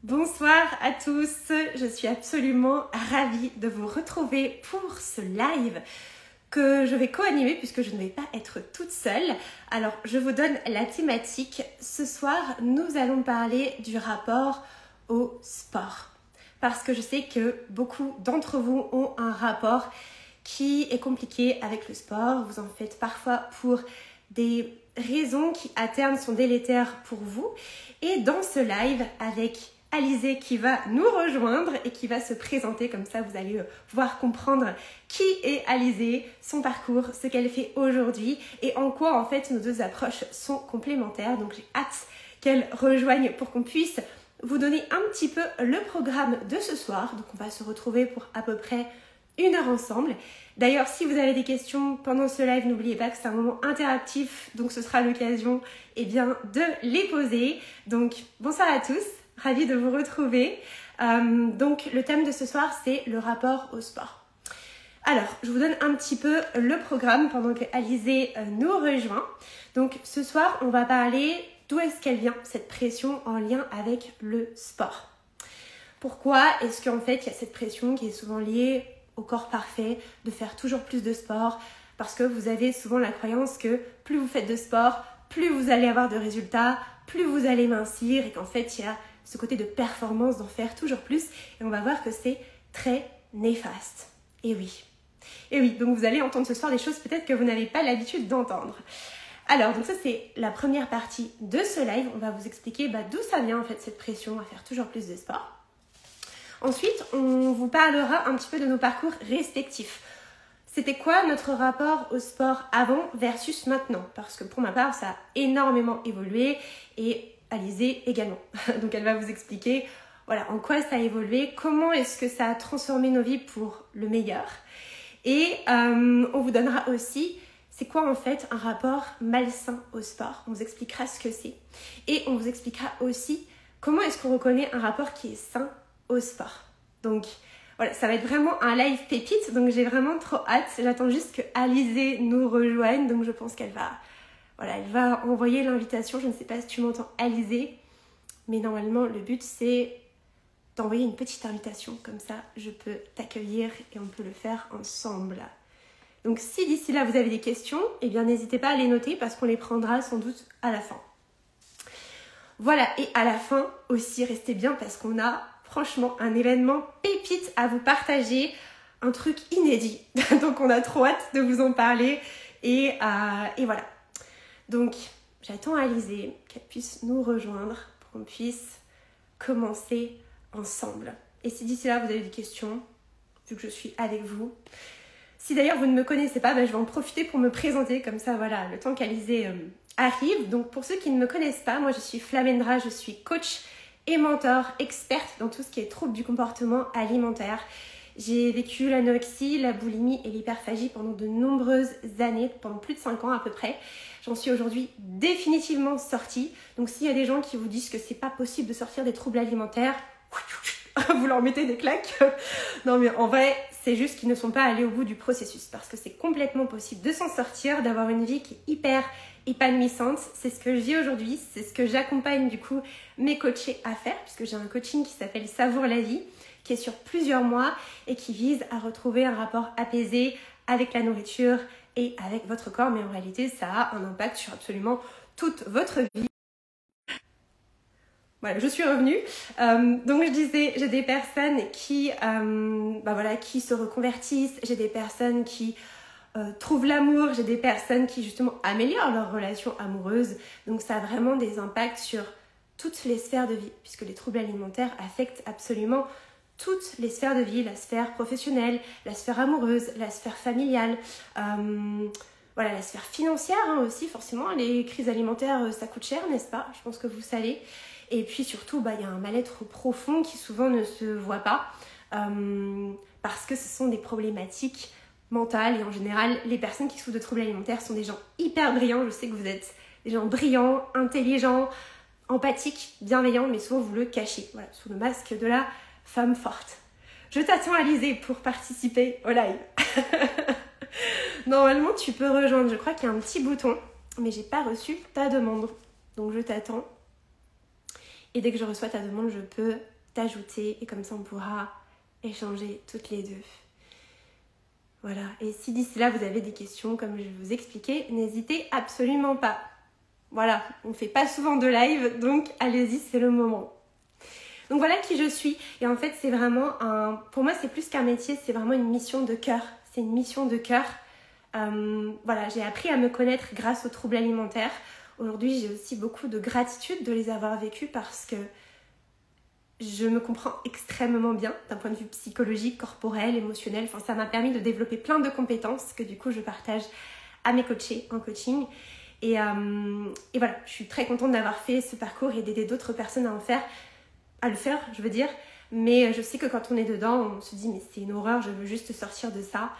Bonsoir à tous, je suis absolument ravie de vous retrouver pour ce live que je vais co-animer puisque je ne vais pas être toute seule. Alors je vous donne la thématique. Ce soir nous allons parler du rapport au sport. Parce que je sais que beaucoup d'entre vous ont un rapport qui est compliqué avec le sport. Vous en faites parfois pour des raisons qui à terme sont délétères pour vous. Et dans ce live avec Alizée qui va nous rejoindre et qui va se présenter, comme ça vous allez pouvoir comprendre qui est Alizée, son parcours, ce qu'elle fait aujourd'hui et en quoi en fait nos deux approches sont complémentaires. Donc j'ai hâte qu'elle rejoigne pour qu'on puisse vous donner un petit peu le programme de ce soir. Donc on va se retrouver pour à peu près 1 heure ensemble. D'ailleurs, si vous avez des questions pendant ce live, n'oubliez pas que c'est un moment interactif, donc ce sera l'occasion de les poser. Donc bonsoir à tous. Ravie de vous retrouver. Donc le thème de ce soir, c'est le rapport au sport. Alors, je vous donne un petit peu le programme pendant que Alizée nous rejoint. Donc ce soir, on va parler d'où est-ce qu'elle vient, cette pression en lien avec le sport. Pourquoi est-ce qu'en fait, il y a cette pression qui est souvent liée au corps parfait, de faire toujours plus de sport, parce que vous avez souvent la croyance que plus vous faites de sport, plus vous allez avoir de résultats, plus vous allez mincir et qu'en fait, il y a ce côté de performance, d'en faire toujours plus. Et on va voir que c'est très néfaste. Et oui, donc vous allez entendre ce soir des choses peut-être que vous n'avez pas l'habitude d'entendre. Alors, donc ça c'est la première partie de ce live. On va vous expliquer d'où ça vient en fait cette pression à faire toujours plus de sport. Ensuite, on vous parlera un petit peu de nos parcours respectifs. C'était quoi notre rapport au sport avant versus maintenant? Parce que pour ma part, ça a énormément évolué et Alizée également. Donc elle va vous expliquer en quoi ça a évolué, comment est-ce que ça a transformé nos vies pour le meilleur. Et on vous donnera aussi c'est quoi en fait un rapport malsain au sport. On vous expliquera ce que c'est. Et on vous expliquera aussi comment est-ce qu'on reconnaît un rapport qui est sain au sport. Donc voilà, ça va être vraiment un live pépite, donc j'ai vraiment trop hâte. J'attends juste que Alizée nous rejoigne, donc je pense qu'elle va... elle va envoyer l'invitation. Je ne sais pas si tu m'entends, Alizée, mais normalement, le but, c'est d'envoyer une petite invitation. Comme ça, je peux t'accueillir et on peut le faire ensemble. Donc, si d'ici là, vous avez des questions, eh bien, n'hésitez pas à les noter parce qu'on les prendra sans doute à la fin. Voilà, et à la fin aussi, restez bien parce qu'on a franchement un événement pépite à vous partager, un truc inédit. Donc, on a trop hâte de vous en parler et voilà. Donc, j'attends Alizée qu'elle puisse nous rejoindre pour qu'on puisse commencer ensemble. Et si d'ici là, vous avez des questions, vu que je suis avec vous. Si d'ailleurs vous ne me connaissez pas, je vais en profiter pour me présenter. Comme ça, le temps qu'Alizée arrive. Donc, pour ceux qui ne me connaissent pas, moi, je suis Flamendra, je suis coach et mentor, experte dans tout ce qui est troubles du comportement alimentaire. J'ai vécu l'anorexie, la boulimie et l'hyperphagie pendant de nombreuses années, pendant plus de 5 ans à peu près. J'en suis aujourd'hui définitivement sortie. Donc s'il y a des gens qui vous disent que c'est pas possible de sortir des troubles alimentaires, vous leur mettez des claques. Non mais en vrai, c'est juste qu'ils ne sont pas allés au bout du processus. Parce que c'est complètement possible de s'en sortir, d'avoir une vie qui est hyper épanouissante. C'est ce que je vis aujourd'hui, c'est ce que j'accompagne du coup mes coachés à faire. Puisque j'ai un coaching qui s'appelle Savoure la vie, qui est sur plusieurs mois et qui vise à retrouver un rapport apaisé avec la nourriture et avec votre corps. Mais en réalité, ça a un impact sur absolument toute votre vie. Voilà, je suis revenue. Donc je disais, j'ai des personnes qui se reconvertissent, j'ai des personnes qui trouvent l'amour, j'ai des personnes qui justement améliorent leur relation amoureuse. Donc ça a vraiment des impacts sur toutes les sphères de vie, puisque les troubles alimentaires affectent absolument toutes les sphères de vie, la sphère professionnelle, la sphère amoureuse, la sphère familiale, la sphère financière aussi, forcément. Les crises alimentaires, ça coûte cher, n'est-ce pas? Je pense que vous savez. Et puis surtout, il y a un mal-être profond qui souvent ne se voit pas parce que ce sont des problématiques mentales et en général, les personnes qui souffrent de troubles alimentaires sont des gens hyper brillants. Je sais que vous êtes des gens brillants, intelligents, empathiques, bienveillants, mais souvent vous le cachez, sous le masque de la femme forte. Je t'attends Alizée pour participer au live. Normalement, tu peux rejoindre. Je crois qu'il y a un petit bouton, mais j'ai pas reçu ta demande. Donc, je t'attends. Et dès que je reçois ta demande, je peux t'ajouter et comme ça on pourra échanger toutes les deux. Voilà, et si d'ici là vous avez des questions, comme je vais vous expliquer, n'hésitez absolument pas. Voilà, on ne fait pas souvent de live, donc allez-y, c'est le moment. Donc voilà qui je suis. Et en fait, c'est vraiment pour moi, c'est plus qu'un métier, c'est vraiment une mission de cœur. C'est une mission de cœur. Voilà, j'ai appris à me connaître grâce aux troubles alimentaires. Aujourd'hui, j'ai aussi beaucoup de gratitude de les avoir vécus parce que je me comprends extrêmement bien d'un point de vue psychologique, corporel, émotionnel. Enfin, ça m'a permis de développer plein de compétences que du coup, je partage à mes coachés en coaching. Et voilà, je suis très contente d'avoir fait ce parcours et d'aider d'autres personnes à le faire, je veux dire. Mais je sais que quand on est dedans, on se dit mais c'est une horreur, je veux juste sortir de ça.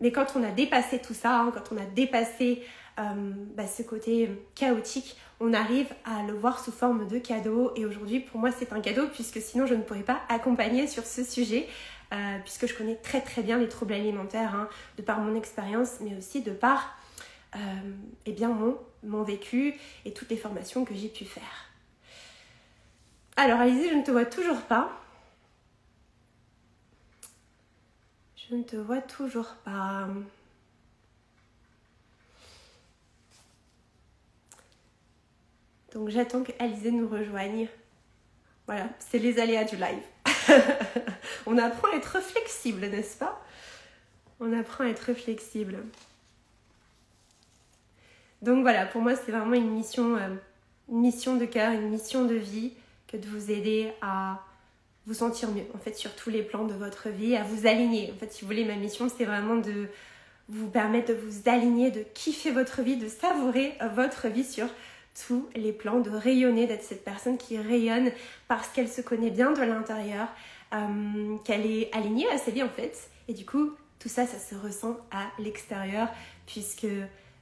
Mais quand on a dépassé tout ça, hein, quand on a dépassé ce côté chaotique, on arrive à le voir sous forme de cadeau. Et aujourd'hui, pour moi, c'est un cadeau puisque sinon, je ne pourrais pas accompagner sur ce sujet puisque je connais très très bien les troubles alimentaires, hein, de par mon expérience, mais aussi de par mon vécu et toutes les formations que j'ai pu faire. Alors, Alizée, je ne te vois toujours pas. Je ne te vois toujours pas. Donc, j'attends que Alizée nous rejoigne. Voilà, c'est les aléas du live. On apprend à être flexible, n'est-ce pas? On apprend à être flexible. Donc voilà, pour moi, c'est vraiment une mission de cœur, une mission de vie, que de vous aider à vous sentir mieux, en fait, sur tous les plans de votre vie, à vous aligner. En fait, si vous voulez, ma mission, c'est vraiment de vous permettre de vous aligner, de kiffer votre vie, de savourer votre vie sur tous les plans, de rayonner, d'être cette personne qui rayonne parce qu'elle se connaît bien de l'intérieur, qu'elle est alignée à sa vie, en fait. Et du coup, tout ça, ça se ressent à l'extérieur, puisque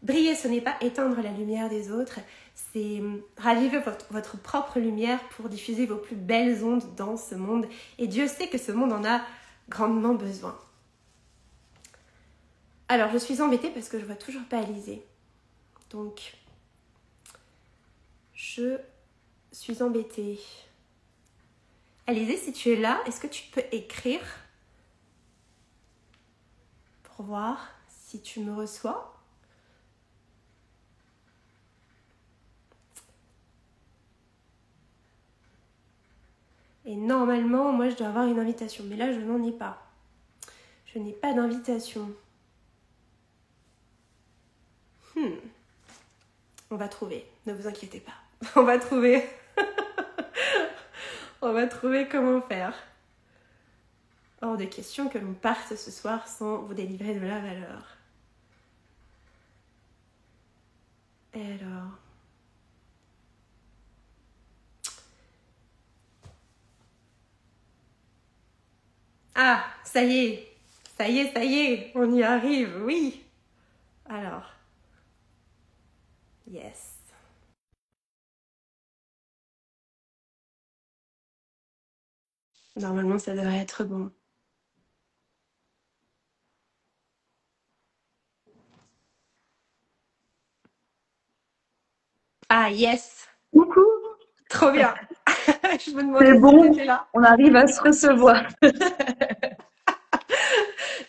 briller, ce n'est pas éteindre la lumière des autres, c'est raviver votre propre lumière pour diffuser vos plus belles ondes dans ce monde. Et Dieu sait que ce monde en a grandement besoin. Alors, je suis embêtée parce que je vois toujours pas Alizée. Donc, je suis embêtée. Alizée, si tu es là, est-ce que tu peux écrire pour voir si tu me reçois ? Et normalement, moi, je dois avoir une invitation. Mais là, je n'en ai pas. Je n'ai pas d'invitation. On va trouver. Ne vous inquiétez pas. On va trouver. On va trouver comment faire. Hors de question que l'on parte ce soir sans vous délivrer de la valeur. Et alors... Ah, ça y est, ça y est, ça y est, on y arrive, oui. Alors, yes. Normalement, ça devrait être bon. Ah, yes. Coucou, Trop bien. Je me demandais c'est si bon, t'étais là. on arrive à se recevoir. Tu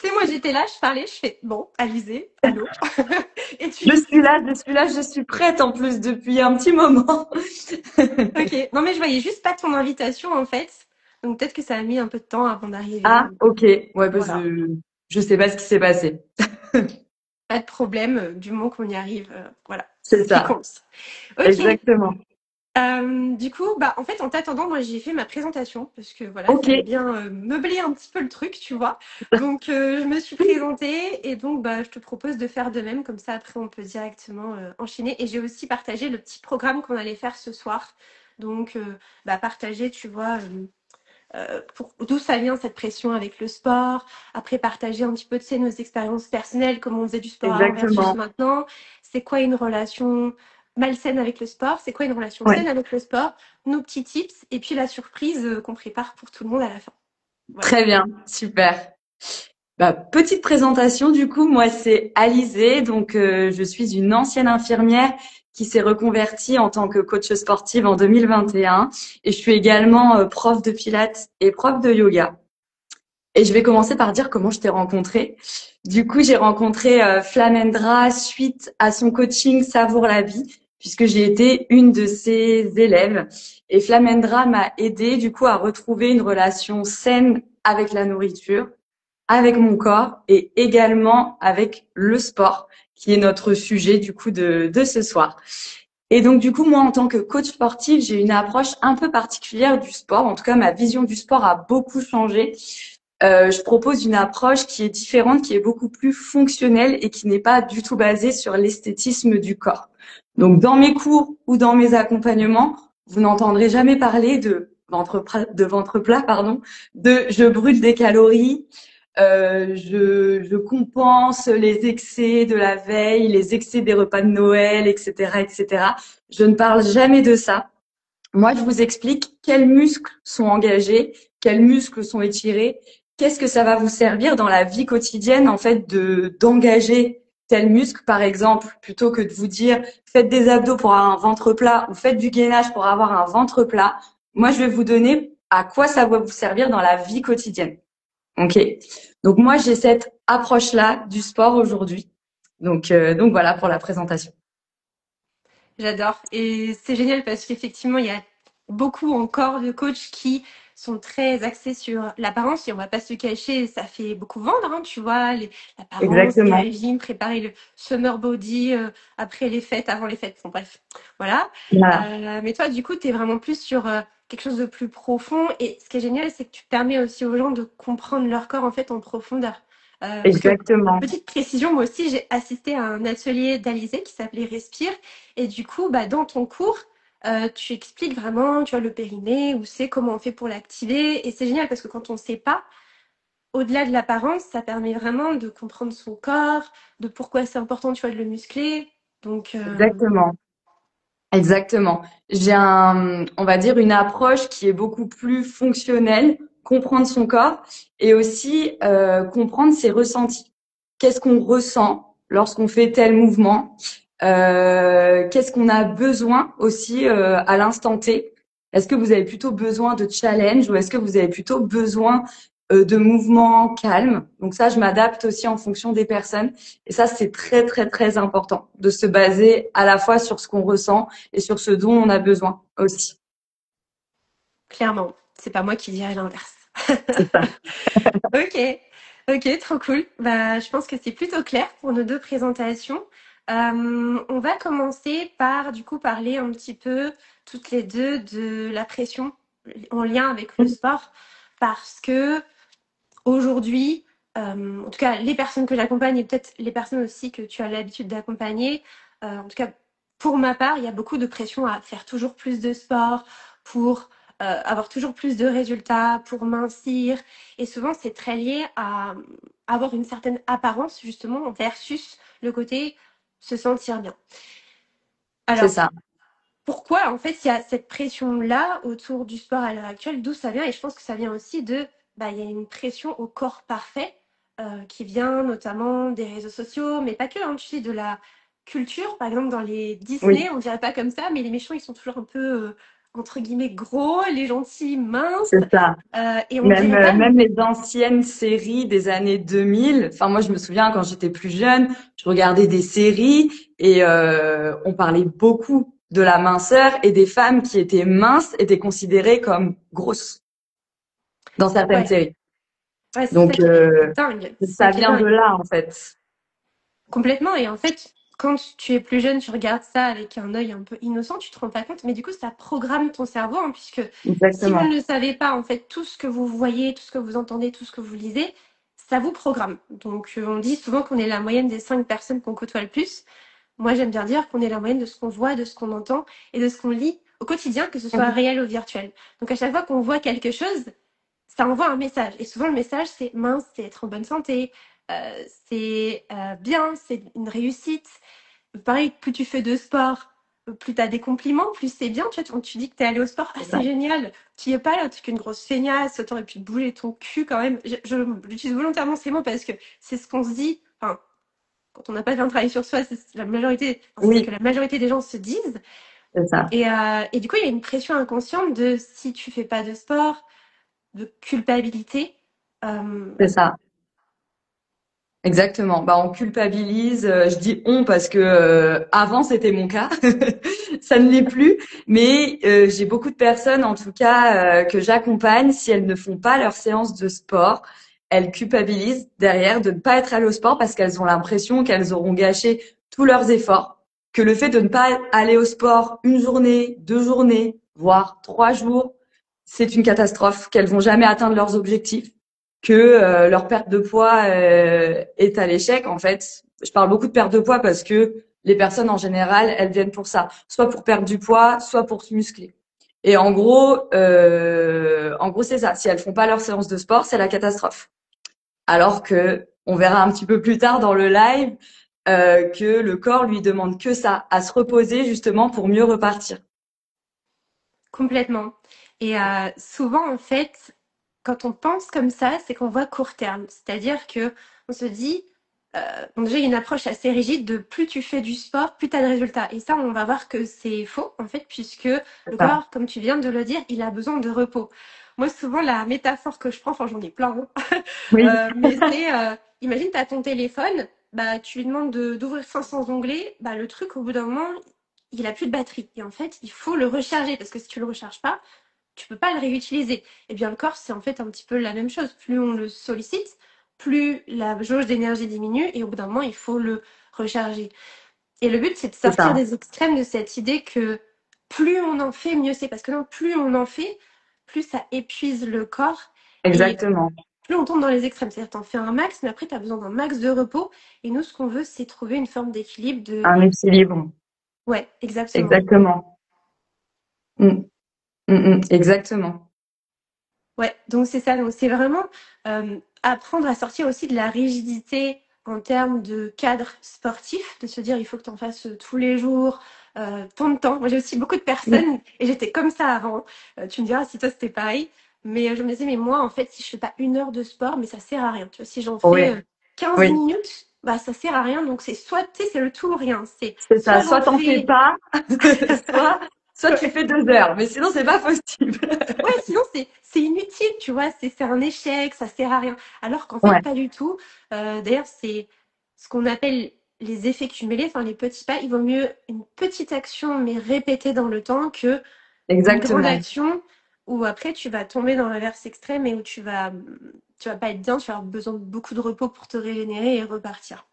sais, moi, j'étais là, je parlais, je fais, bon, Alizée, allô. Et tu... Je suis là, je suis prête en plus depuis un petit moment. Ok, non mais je voyais juste pas ton invitation en fait. Donc peut-être que ça a mis un peu de temps avant d'arriver. Ah, ok, ouais, parce Voilà. que je sais pas ce qui s'est passé. Pas de problème, du moment qu'on y arrive, voilà. C'est Ce qui ça, compte. Ok. exactement. Du coup, en fait, en t'attendant, moi, j'ai fait ma présentation parce que voilà, il Ok, fallait bien meubler un petit peu le truc, tu vois. Donc, je me suis présentée et donc, je te propose de faire de même. Comme ça, après, on peut directement enchaîner. Et j'ai aussi partagé le petit programme qu'on allait faire ce soir. Donc, partager, tu vois, d'où ça vient cette pression avec le sport. Après, partager un petit peu de nos expériences personnelles, comment on faisait du sport avant versus exactement. maintenant. C'est quoi une relation malsaine avec le sport? C'est quoi une relation Ouais, saine avec le sport? Nos petits tips et puis la surprise qu'on prépare pour tout le monde à la fin. Voilà. très bien, super. Petite présentation du coup, moi c'est Alizée, donc je suis une ancienne infirmière qui s'est reconvertie en tant que coach sportive en 2021. Et je suis également prof de pilates et prof de yoga. Et je vais commencer par dire comment je t'ai rencontrée. Du coup, j'ai rencontré Flamendra suite à son coaching Savoure la vie, puisque j'ai été une de ses élèves. Et Flamendra m'a aidée du coup à retrouver une relation saine avec la nourriture, avec mon corps et également avec le sport, qui est notre sujet du coup de ce soir. Et donc du coup, moi en tant que coach sportif, j'ai une approche un peu particulière du sport. En tout cas, ma vision du sport a beaucoup changé. Je propose une approche qui est différente, qui est beaucoup plus fonctionnelle et qui n'est pas du tout basée sur l'esthétisme du corps. Donc, dans mes cours ou dans mes accompagnements, vous n'entendrez jamais parler de ventre plat, pardon, de je brûle des calories, je compense les excès de la veille, les excès des repas de Noël, etc., etc. Je ne parle jamais de ça. Moi, je vous explique quels muscles sont engagés, quels muscles sont étirés, qu'est-ce que ça va vous servir dans la vie quotidienne, en fait, d'engager tel muscle, par exemple, plutôt que de vous dire faites des abdos pour avoir un ventre plat ou faites du gainage pour avoir un ventre plat. Moi, je vais vous donner à quoi ça va vous servir dans la vie quotidienne. Ok. Donc moi, j'ai cette approche-là du sport aujourd'hui. Donc voilà pour la présentation. J'adore. Et c'est génial parce qu'effectivement, il y a beaucoup encore de coachs qui sont très axés sur l'apparence et on va pas se cacher, ça fait beaucoup vendre, hein, tu vois, l'apparence, les Exactement. régimes, préparer le summer body après les fêtes, avant les fêtes, bon bref, voilà. Voilà. Mais toi, du coup, tu es vraiment plus sur quelque chose de plus profond et ce qui est génial, c'est que tu permets aussi aux gens de comprendre leur corps en fait en profondeur. Parce que, Exactement. petite précision, moi aussi, j'ai assisté à un atelier d'Alizé qui s'appelait Respire et du coup, bah, dans ton cours, tu expliques vraiment, tu vois, le périnée, où c'est, comment on fait pour l'activer. Et c'est génial parce que quand on ne sait pas, au-delà de l'apparence, ça permet vraiment de comprendre son corps, de pourquoi c'est important, tu vois, de le muscler. Donc, Exactement. Exactement. On va dire, une approche qui est beaucoup plus fonctionnelle, comprendre son corps et aussi comprendre ses ressentis. Qu'est-ce qu'on ressent lorsqu'on fait tel mouvement? Qu'est-ce qu'on a besoin aussi à l'instant T? Est-ce que vous avez plutôt besoin de challenge ou est-ce que vous avez plutôt besoin de mouvements calmes? Donc ça, je m'adapte aussi en fonction des personnes. Et ça, c'est très, très, très important de se baser à la fois sur ce qu'on ressent et sur ce dont on a besoin aussi. clairement, c'est pas moi qui dirais l'inverse. C'est ça. Ok, ok, trop cool. Bah, je pense que c'est plutôt clair pour nos deux présentations. On va commencer par du coup parler un petit peu toutes les deux de la pression en lien avec le sport, parce que aujourd'hui, en tout cas les personnes que j'accompagne et peut-être les personnes aussi que tu as l'habitude d'accompagner, en tout cas pour ma part, il y a beaucoup de pression à faire toujours plus de sport pour avoir toujours plus de résultats, pour mincir. Et souvent, c'est très lié à avoir une certaine apparence justement versus le côté se sentir bien. C'est Alors, ça. pourquoi en fait il y a cette pression-là autour du sport à l'heure actuelle? D'où ça vient? Et je pense que ça vient aussi de, bah, il y a une pression au corps parfait qui vient notamment des réseaux sociaux, mais pas que, hein, tu sais, de la culture. Par exemple, dans les Oui, Disney, on dirait pas comme ça, mais les méchants, ils sont toujours un peu, entre guillemets, gros, les gentils minces, c'est ça. et on Même, dirait pas même les anciennes séries des années 2000. Enfin, moi, je me souviens quand j'étais plus jeune, je regardais des séries et on parlait beaucoup de la minceur et des femmes qui étaient minces étaient considérées comme grosses dans certaines ouais, séries. ouais, c'est ça Donc, qui est dingue. C'est ça ça qui est vient de dingue. là, en fait. Complètement. Et en fait, quand tu es plus jeune, tu regardes ça avec un œil un peu innocent, tu te rends pas compte, mais du coup, ça programme ton cerveau, hein, puisque si vous Exactement. ne le savez pas, en fait, tout ce que vous voyez, tout ce que vous entendez, tout ce que vous lisez, ça vous programme. Donc, on dit souvent qu'on est la moyenne des 5 personnes qu'on côtoie le plus. Moi, j'aime bien dire qu'on est la moyenne de ce qu'on voit, de ce qu'on entend et de ce qu'on lit au quotidien, que ce soit Mhm. réel ou virtuel. Donc, à chaque fois qu'on voit quelque chose, ça envoie un message. Et souvent, le message, c'est mince, c'est être en bonne santé, c'est bien, c'est une réussite. Pareil, plus tu fais de sport, plus tu as des compliments, plus c'est bien. Tu vois, tu dis que tu es allé au sport, ah, C'est c'est ça. génial. Tu n'y es pas là, tu es qu'une grosse feignasse, t'aurais pu te bouger ton cul quand même. Je l'utilise volontairement ces mots parce que c'est ce qu'on se dit. Enfin, quand on n'a pas bien travaillé sur soi, c'est la majorité, enfin, c'est ce que Oui, la majorité des gens se disent. c'est ça, Et du coup, il y a une pression inconsciente de si tu fais pas de sport, de culpabilité. Euh, c'est ça. Exactement. Bah, on culpabilise. Je dis on parce que avant c'était mon cas, ça ne l'est plus. Mais j'ai beaucoup de personnes, en tout cas, que j'accompagne. Si elles ne font pas leur séance de sport, elles culpabilisent derrière de ne pas être allées au sport parce qu'elles ont l'impression qu'elles auront gâché tous leurs efforts. Que le fait de ne pas aller au sport une journée, 2 journées, voire 3 jours, c'est une catastrophe. Qu'elles vont jamais atteindre leurs objectifs que leur perte de poids est à l'échec. En fait, je parle beaucoup de perte de poids parce que les personnes en général, elles viennent pour ça, soit pour perdre du poids, soit pour se muscler. Et en gros, c'est ça. Si elles font pas leur séance de sport, c'est la catastrophe. Alors que on verra un petit peu plus tard dans le live que le corps lui demande que ça, à se reposer justement pour mieux repartir. Complètement. Et souvent, en fait, quand on pense comme ça, c'est qu'on voit court terme. C'est-à-dire que on se dit, bon, déjà, il y a une approche assez rigide de plus tu fais du sport, plus tu as de résultats. Et ça, on va voir que c'est faux, en fait, puisque C'est le ça. corps, comme tu viens de le dire, il a besoin de repos. Moi, souvent, la métaphore que je prends, enfin, j'en ai plein, hein, Oui, mais c'est, imagine, tu as ton téléphone, bah, tu lui demandes d'ouvrir 500 onglets, bah, le truc, au bout d'un moment, il a plus de batterie. Et en fait, il faut le recharger, parce que si tu le recharges pas, tu peux pas le réutiliser. Et bien le corps, c'est en fait un petit peu la même chose. Plus on le sollicite, plus la jauge d'énergie diminue et au bout d'un moment, il faut le recharger. Et le but, c'est de c'est sortir ça. des extrêmes de cette idée que plus on en fait, mieux c'est. Parce que non, plus on en fait, plus ça épuise le corps et Exactement. plus on tombe dans les extrêmes. C'est-à-dire, t'en fais un max, mais après, tu as besoin d'un max de repos. Et nous, ce qu'on veut, c'est trouver une forme d'équilibre de... Un équilibre. Ouais, exactement. Exactement. Mm, exactement. Ouais, donc c'est ça. Donc c'est vraiment apprendre à sortir aussi de la rigidité en termes de cadre sportif, de se dire il faut que tu en fasses tous les jours, tant de temps. Moi j'ai aussi beaucoup de Mm. personnes, et j'étais comme ça avant. Tu me diras si toi c'était pareil. Mais je me disais, mais moi en fait, si je fais pas 1 heure de sport, mais ça sert à rien. Tu vois, si j'en Oui, fais 15 oui. minutes, bah ça sert à rien. Donc c'est soit, tu sais, c'est le tout ou rien. C'est C'est ça. soit Soit j'en t'en fais fais. pas, soit tu fais 2 heures. Mais sinon, c'est pas possible. Ouais, sinon c'est inutile, tu vois, c'est un échec, ça sert à rien. Alors qu'en fait, Ouais, pas du tout. D'ailleurs, c'est ce qu'on appelle les effets cumulés, enfin les petits pas. Il vaut mieux une petite action mais répétée dans le temps que une grande exactement. action où après tu vas tomber dans l'inverse extrême et où tu vas pas être bien, tu vas avoir besoin de beaucoup de repos pour te régénérer et repartir.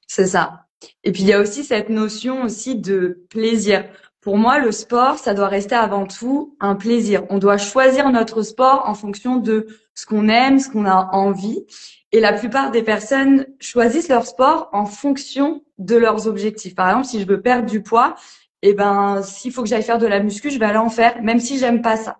C'est ça. Et puis il y a aussi cette notion aussi de plaisir. Pour moi, le sport, ça doit rester avant tout un plaisir. On doit choisir notre sport en fonction de ce qu'on aime, ce qu'on a envie. Et la plupart des personnes choisissent leur sport en fonction de leurs objectifs. Par exemple, si je veux perdre du poids, eh ben, s'il faut que j'aille faire de la muscu, je vais aller en faire, même si j'aime pas ça.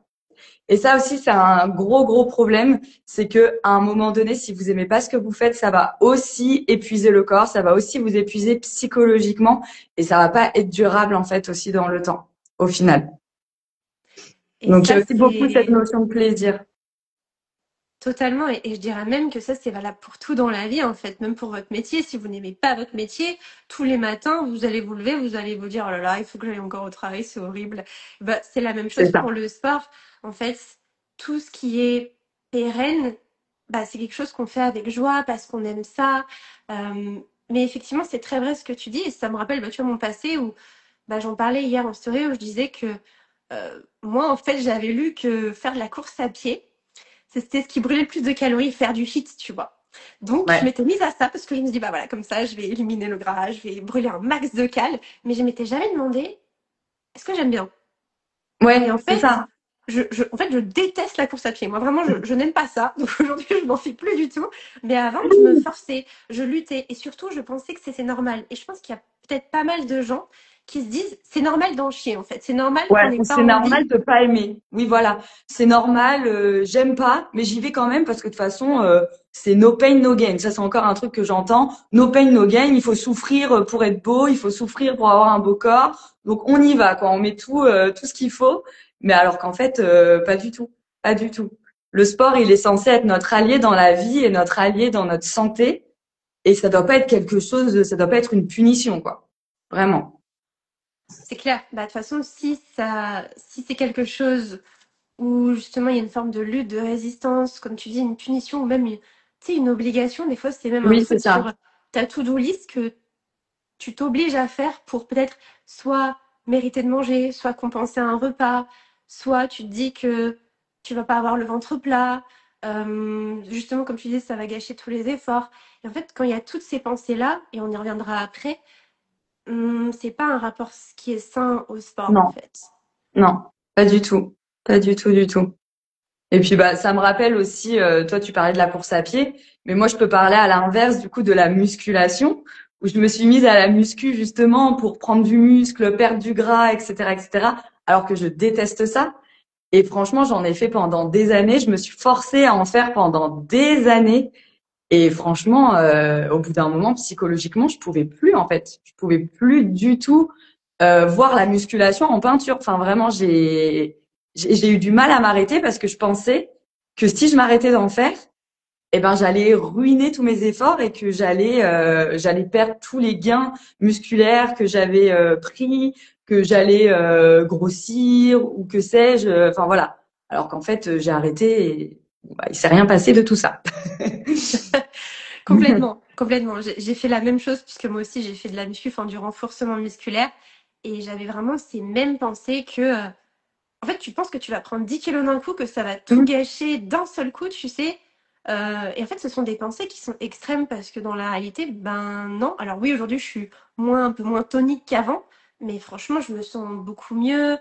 Et ça aussi, c'est un gros problème. C'est que à un moment donné, si vous aimez pas ce que vous faites, ça va aussi épuiser le corps, ça va aussi vous épuiser psychologiquement et ça va pas être durable en fait aussi dans le temps, au final. Et Donc il y ça, a aussi beaucoup cette c'est notion de plaisir. totalement, et je dirais même que ça, c'est valable pour tout dans la vie, en fait, même pour votre métier. Si vous n'aimez pas votre métier, tous les matins, vous allez vous lever, vous allez vous dire, oh là là, il faut que j'aille encore au travail, c'est horrible. Bah, c'est la même C'est chose ça. pour le sport. En fait, tout ce qui est pérenne, bah, c'est quelque chose qu'on fait avec joie parce qu'on aime ça. Mais effectivement, c'est très vrai ce que tu dis, et ça me rappelle, bah, tu vois, mon passé où bah, j'en parlais hier en story où je disais que moi, en fait, j'avais lu que faire de la course à pied, c'était ce qui brûlait le plus de calories, faire du hit, tu vois. Donc, je Ouais. m'étais mise à ça parce que je me dis, bah voilà, comme ça, je vais éliminer le gras, je vais brûler un max de calories. Mais je m'étais jamais demandé, est-ce que j'aime bien? Et Ouais, en c'est fait, ça. en fait, je déteste la course à pied. Moi, vraiment, je n'aime pas ça. Donc aujourd'hui, je n'en fais plus du tout. Mais avant, je me forçais, je luttais. Et surtout, je pensais que c'était normal. Et je pense qu'il y a peut-être pas mal de gens qui se disent, c'est normal d'en chier, en fait. C'est normal qu'on Ouais, n'ait pas c'est normal envie. de pas aimer. Oui, voilà. C'est normal, j'aime pas, mais j'y vais quand même parce que de toute façon, c'est no pain, no gain. Ça, c'est encore un truc que j'entends. No pain, no gain. Il faut souffrir pour être beau, il faut souffrir pour avoir un beau corps. Donc, on y va, quoi. On met tout ce qu'il faut. Mais alors qu'en fait, pas du tout. Pas du tout. Le sport, il est censé être notre allié dans la vie et notre allié dans notre santé. Et ça doit pas être quelque chose, ça doit pas être une punition, quoi. Vraiment. C'est clair. Bah, de toute façon, si c'est quelque chose où justement il y a une forme de lutte, de résistance, comme tu dis, une punition ou même tu sais, une obligation, des fois c'est même un Oui, c'est truc ça. sur ta to-do list que tu t'obliges à faire pour peut-être soit mériter de manger, soit compenser un repas, soit tu te dis que tu vas pas avoir le ventre plat. Justement, comme tu dis, ça va gâcher tous les efforts. Et en fait, quand il y a toutes ces pensées-là, et on y reviendra après, c'est pas un rapport qui est sain au sport en Non, fait. non, pas du tout. Pas du tout, du tout. Et puis bah ça me rappelle aussi, toi tu parlais de la course à pied, mais moi je peux parler à l'inverse du coup de la musculation, où je me suis mise à la muscu justement pour prendre du muscle, perdre du gras, etc., etc. Alors que je déteste ça. Et franchement, j'en ai fait pendant des années. Je me suis forcée à en faire pendant des années. Et franchement, au bout d'un moment, psychologiquement, je pouvais plus en fait. Je pouvais plus du tout voir la musculation en peinture. Enfin, vraiment, j'ai eu du mal à m'arrêter parce que je pensais que si je m'arrêtais d'en faire, eh ben j'allais ruiner tous mes efforts et que j'allais perdre tous les gains musculaires que j'avais pris, que j'allais grossir ou que sais-je. Enfin voilà. Alors qu'en fait, j'ai arrêté et bon, bah, il s'est rien passé de tout ça. Complètement, complètement. J'ai fait la même chose puisque moi aussi j'ai fait de la muscu, enfin du renforcement musculaire, et j'avais vraiment ces mêmes pensées que, en fait, tu penses que tu vas prendre 10 kilos d'un coup, que ça va tout gâcher d'un seul coup, tu sais. Et en fait, ce sont des pensées qui sont extrêmes parce que dans la réalité, ben non. Alors oui, aujourd'hui, je suis un peu moins tonique qu'avant, mais franchement, je me sens beaucoup mieux.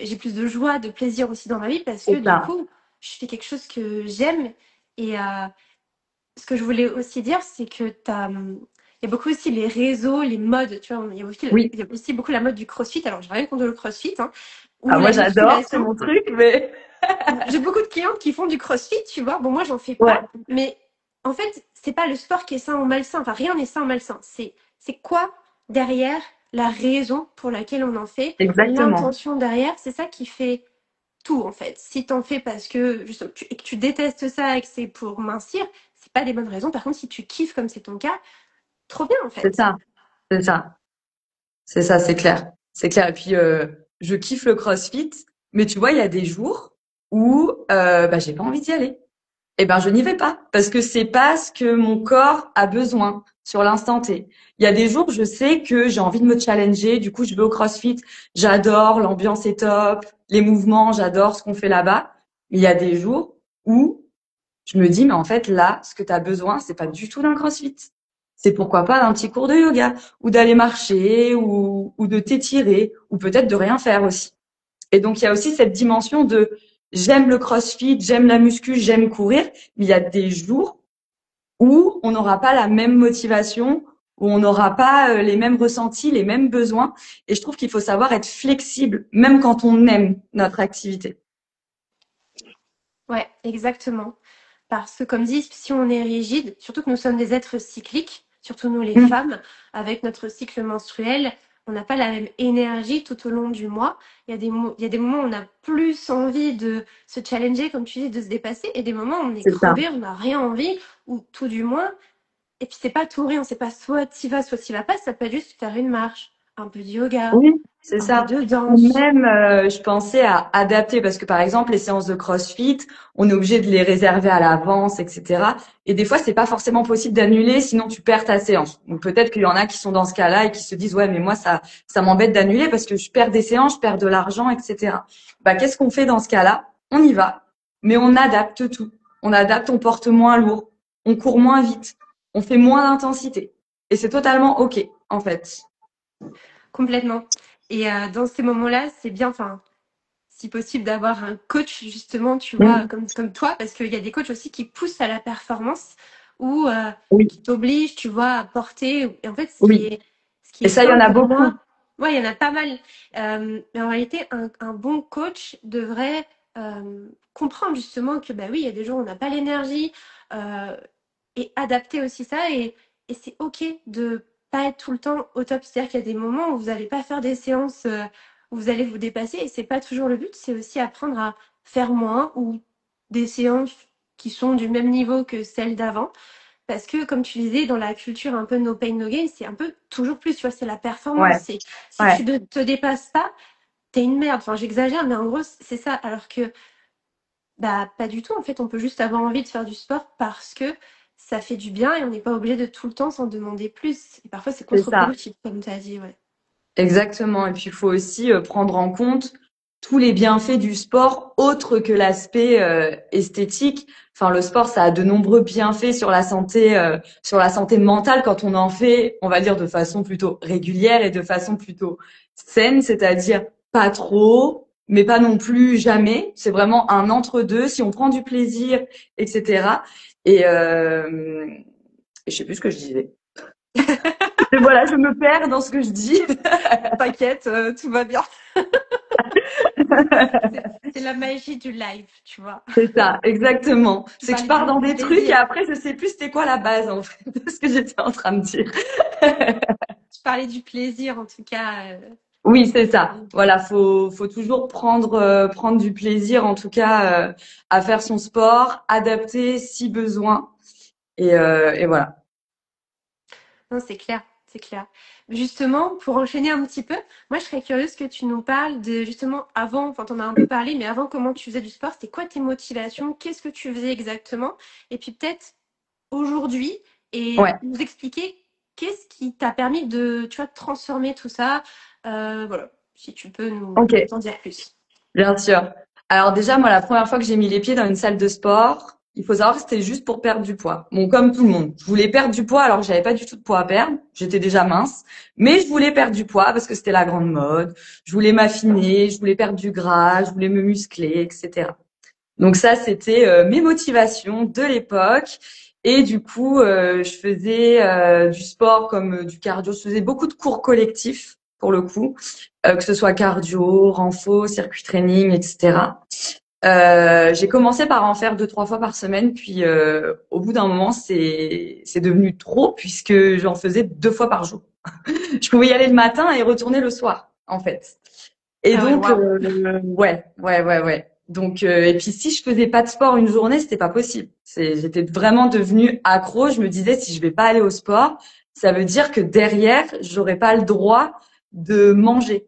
J'ai plus de joie, de plaisir aussi dans ma vie parce que C'est du ça, coup, je fais quelque chose que j'aime. Et ce que je voulais aussi dire, c'est que il y a beaucoup aussi les réseaux, les modes, tu vois, oui. il y a aussi beaucoup la mode du crossfit. Alors, j'ai rien contre le crossfit, hein, Ah ou moi la j'adore, c'est musculation. mon truc, mais J'ai beaucoup de clientes qui font du crossfit, tu vois. Bon, moi, j'en fais pas, ouais, mais en fait, c'est pas le sport qui est sain ou malsain. Enfin, rien n'est sain ou malsain. C'est quoi derrière la raison pour laquelle on en fait, exactement. l'intention derrière, c'est ça qui fait tout, en fait. Si t'en fais parce que, justement, et que tu détestes ça et que c'est pour mincir, c'est pas des bonnes raisons. Par contre, si tu kiffes comme c'est ton cas, trop bien, en C'est fait. ça, c'est ça. C'est ça, c'est clair. C'est clair. Et puis, je kiffe le CrossFit, mais tu vois, il y a des jours où bah, j'ai pas envie d'y aller. Eh ben, je n'y vais pas parce que c'est pas ce que mon corps a besoin sur l'instant T. Il y a des jours, je sais que j'ai envie de me challenger. Du coup, je vais au CrossFit. J'adore, l'ambiance est top, les mouvements, j'adore ce qu'on fait là-bas. Mais il y a des jours où je me dis, mais en fait, là, ce que tu as besoin, c'est pas du tout d'un CrossFit. C'est pourquoi pas d'un petit cours de yoga, ou d'aller marcher, ou de t'étirer, ou peut-être de rien faire aussi. Et donc, il y a aussi cette dimension de j'aime le CrossFit, j'aime la muscu, j'aime courir, mais il y a des jours où on n'aura pas la même motivation, où on n'aura pas les mêmes ressentis, les mêmes besoins. Et je trouve qu'il faut savoir être flexible, même quand on aime notre activité. Ouais, exactement. Parce que comme dit, si on est rigide, surtout que nous sommes des êtres cycliques, surtout nous les Mmh, femmes, avec notre cycle menstruel, on n'a pas la même énergie tout au long du mois. Il y a des moments où on a plus envie de se challenger, comme tu dis, de se dépasser, et des moments où on est c'est ça, crevé, on n'a rien envie, ou tout du moins. Et puis c'est pas tout rien, c'est pas soit t'y vas, soit t'y vas pas, ça peut être juste faire une marche, un peu de yoga, oui, c'est un peu ça. de Ou danse. même, je pensais à adapter parce que par exemple, les séances de CrossFit, on est obligé de les réserver à l'avance, etc. Et des fois, c'est pas forcément possible d'annuler, sinon tu perds ta séance. Donc peut-être qu'il y en a qui sont dans ce cas-là et qui se disent, ouais, mais moi, ça m'embête d'annuler parce que je perds des séances, je perds de l'argent, etc. Bah, qu'est-ce qu'on fait dans ce cas-là? On y va, mais on adapte tout. On adapte, on porte moins lourd, on court moins vite, on fait moins d'intensité. Et c'est totalement OK, en fait. Complètement. Et dans ces moments-là, c'est bien, enfin, si possible, d'avoir un coach, justement, tu vois, Mm. comme toi, parce qu'il y a des coachs aussi qui poussent à la performance ou Oui, qui t'obligent, tu vois, à porter. Et en fait, oui. ce qui Et est ça, il y sain en a pour beaucoup. moi, ouais, il y en a pas mal. Mais en réalité, un bon coach devrait comprendre justement que, bah oui, il y a des jours où on n'a pas l'énergie euh, et adapter aussi ça. Et c'est OK de pas être tout le temps au top. C'est-à-dire qu'il y a des moments où vous n'allez pas faire des séances où vous allez vous dépasser et c'est pas toujours le but. C'est aussi apprendre à faire moins ou des séances qui sont du même niveau que celles d'avant parce que, comme tu disais, dans la culture un peu no pain, no gain, c'est un peu toujours plus, tu vois, c'est la performance. Ouais, C'est, si tu ouais, ne te dépasses pas, t'es une merde. Enfin, j'exagère, mais en gros, c'est ça. Alors que, bah, pas du tout. En fait, on peut juste avoir envie de faire du sport parce que ça fait du bien et on n'est pas obligé de tout le temps s'en demander plus. Et parfois, c'est c'est ça. contre-productif, comme tu as dit, ouais. Exactement. Et puis, il faut aussi prendre en compte tous les bienfaits du sport autres que l'aspect esthétique. Enfin, le sport, ça a de nombreux bienfaits sur la santé mentale quand on en fait, on va dire, de façon plutôt régulière et de façon plutôt saine, c'est-à-dire pas trop, mais pas non plus jamais. C'est vraiment un entre-deux. Si on prend du plaisir, etc. Et, et je sais plus ce que je disais. Et voilà, je me perds dans ce que je dis. T'inquiète, tout va bien. C'est la magie du live, tu vois. C'est ça, exactement. Tu C'est que je parlais pars du dans des trucs et plaisir. après je sais plus c'était quoi la base en fait de ce que j'étais en train de dire. Tu parlais du plaisir, en tout cas. Oui, c'est ça. Voilà, faut toujours prendre du plaisir en tout cas à faire son sport, adapter si besoin et voilà. Non, c'est clair, c'est clair. Justement, pour enchaîner un petit peu, moi je serais curieuse que tu nous parles de justement avant, enfin t'en as un peu parlé, mais avant comment tu faisais du sport, c'était quoi tes motivations, qu'est-ce que tu faisais exactement, et puis peut-être aujourd'hui, et Ouais, nous expliquer qu'est-ce qui t'a permis de, tu vois, de transformer tout ça. Voilà, si tu peux ok, nous en dire plus. bien sûr. Alors déjà, moi, la première fois que j'ai mis les pieds dans une salle de sport, il faut savoir que c'était juste pour perdre du poids. Bon, comme tout le monde, je voulais perdre du poids alors que j'avais pas du tout de poids à perdre. J'étais déjà mince, mais je voulais perdre du poids parce que c'était la grande mode. Je voulais m'affiner, je voulais perdre du gras, je voulais me muscler, etc. Donc ça, c'était mes motivations de l'époque. Et du coup, je faisais du sport comme du cardio. Je faisais beaucoup de cours collectifs pour le coup, que ce soit cardio, renfo, circuit training, etc. J'ai commencé par en faire 2, 3 fois par semaine, puis au bout d'un moment, c'est devenu trop puisque j'en faisais 2 fois par jour. Je pouvais y aller le matin et retourner le soir, en fait. Et Ah ouais, donc, waouh. ouais. Donc, et puis si je faisais pas de sport une journée, c'était pas possible. J'étais vraiment devenue accro. Je me disais, si je vais pas aller au sport, ça veut dire que derrière, j'aurais pas le droit de manger.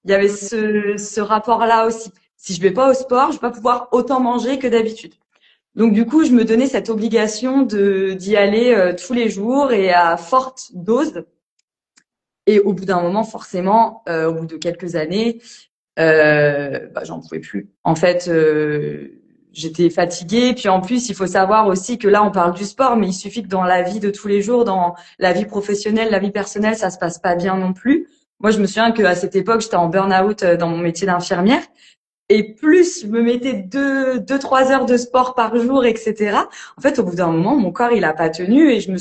Il y avait ce rapport-là aussi. Si je vais pas au sport, je vais pas pouvoir autant manger que d'habitude. Donc du coup, je me donnais cette obligation de d'y aller tous les jours et à forte dose. Et au bout d'un moment, forcément, au bout de quelques années, j'en pouvais plus. En fait, j'étais fatiguée. Puis en plus, il faut savoir aussi que là, on parle du sport, mais il suffit que dans la vie de tous les jours, dans la vie professionnelle, la vie personnelle, ça se passe pas bien non plus. Moi, je me souviens qu'à cette époque, j'étais en burn-out dans mon métier d'infirmière. Et plus je me mettais 3 heures de sport par jour, etc. En fait, au bout d'un moment, mon corps, il a pas tenu. Et je me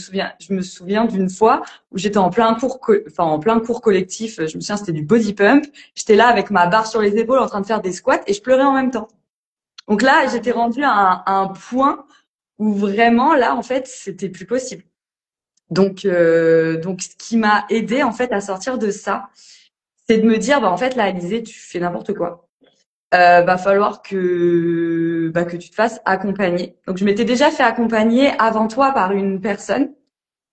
souviens d'une fois où j'étais en plein cours collectif. Je me souviens, c'était du body pump. J'étais là avec ma barre sur les épaules en train de faire des squats et je pleurais en même temps. Donc là, Ah j'étais ouais. rendue à un point où vraiment, là, en fait, c'était plus possible. Donc, ce qui m'a aidée, en fait, à sortir de ça, c'est de me dire, bah, en fait, là, Alizée, tu fais n'importe quoi. Va falloir que tu te fasses accompagner. Donc je m'étais déjà fait accompagner avant toi par une personne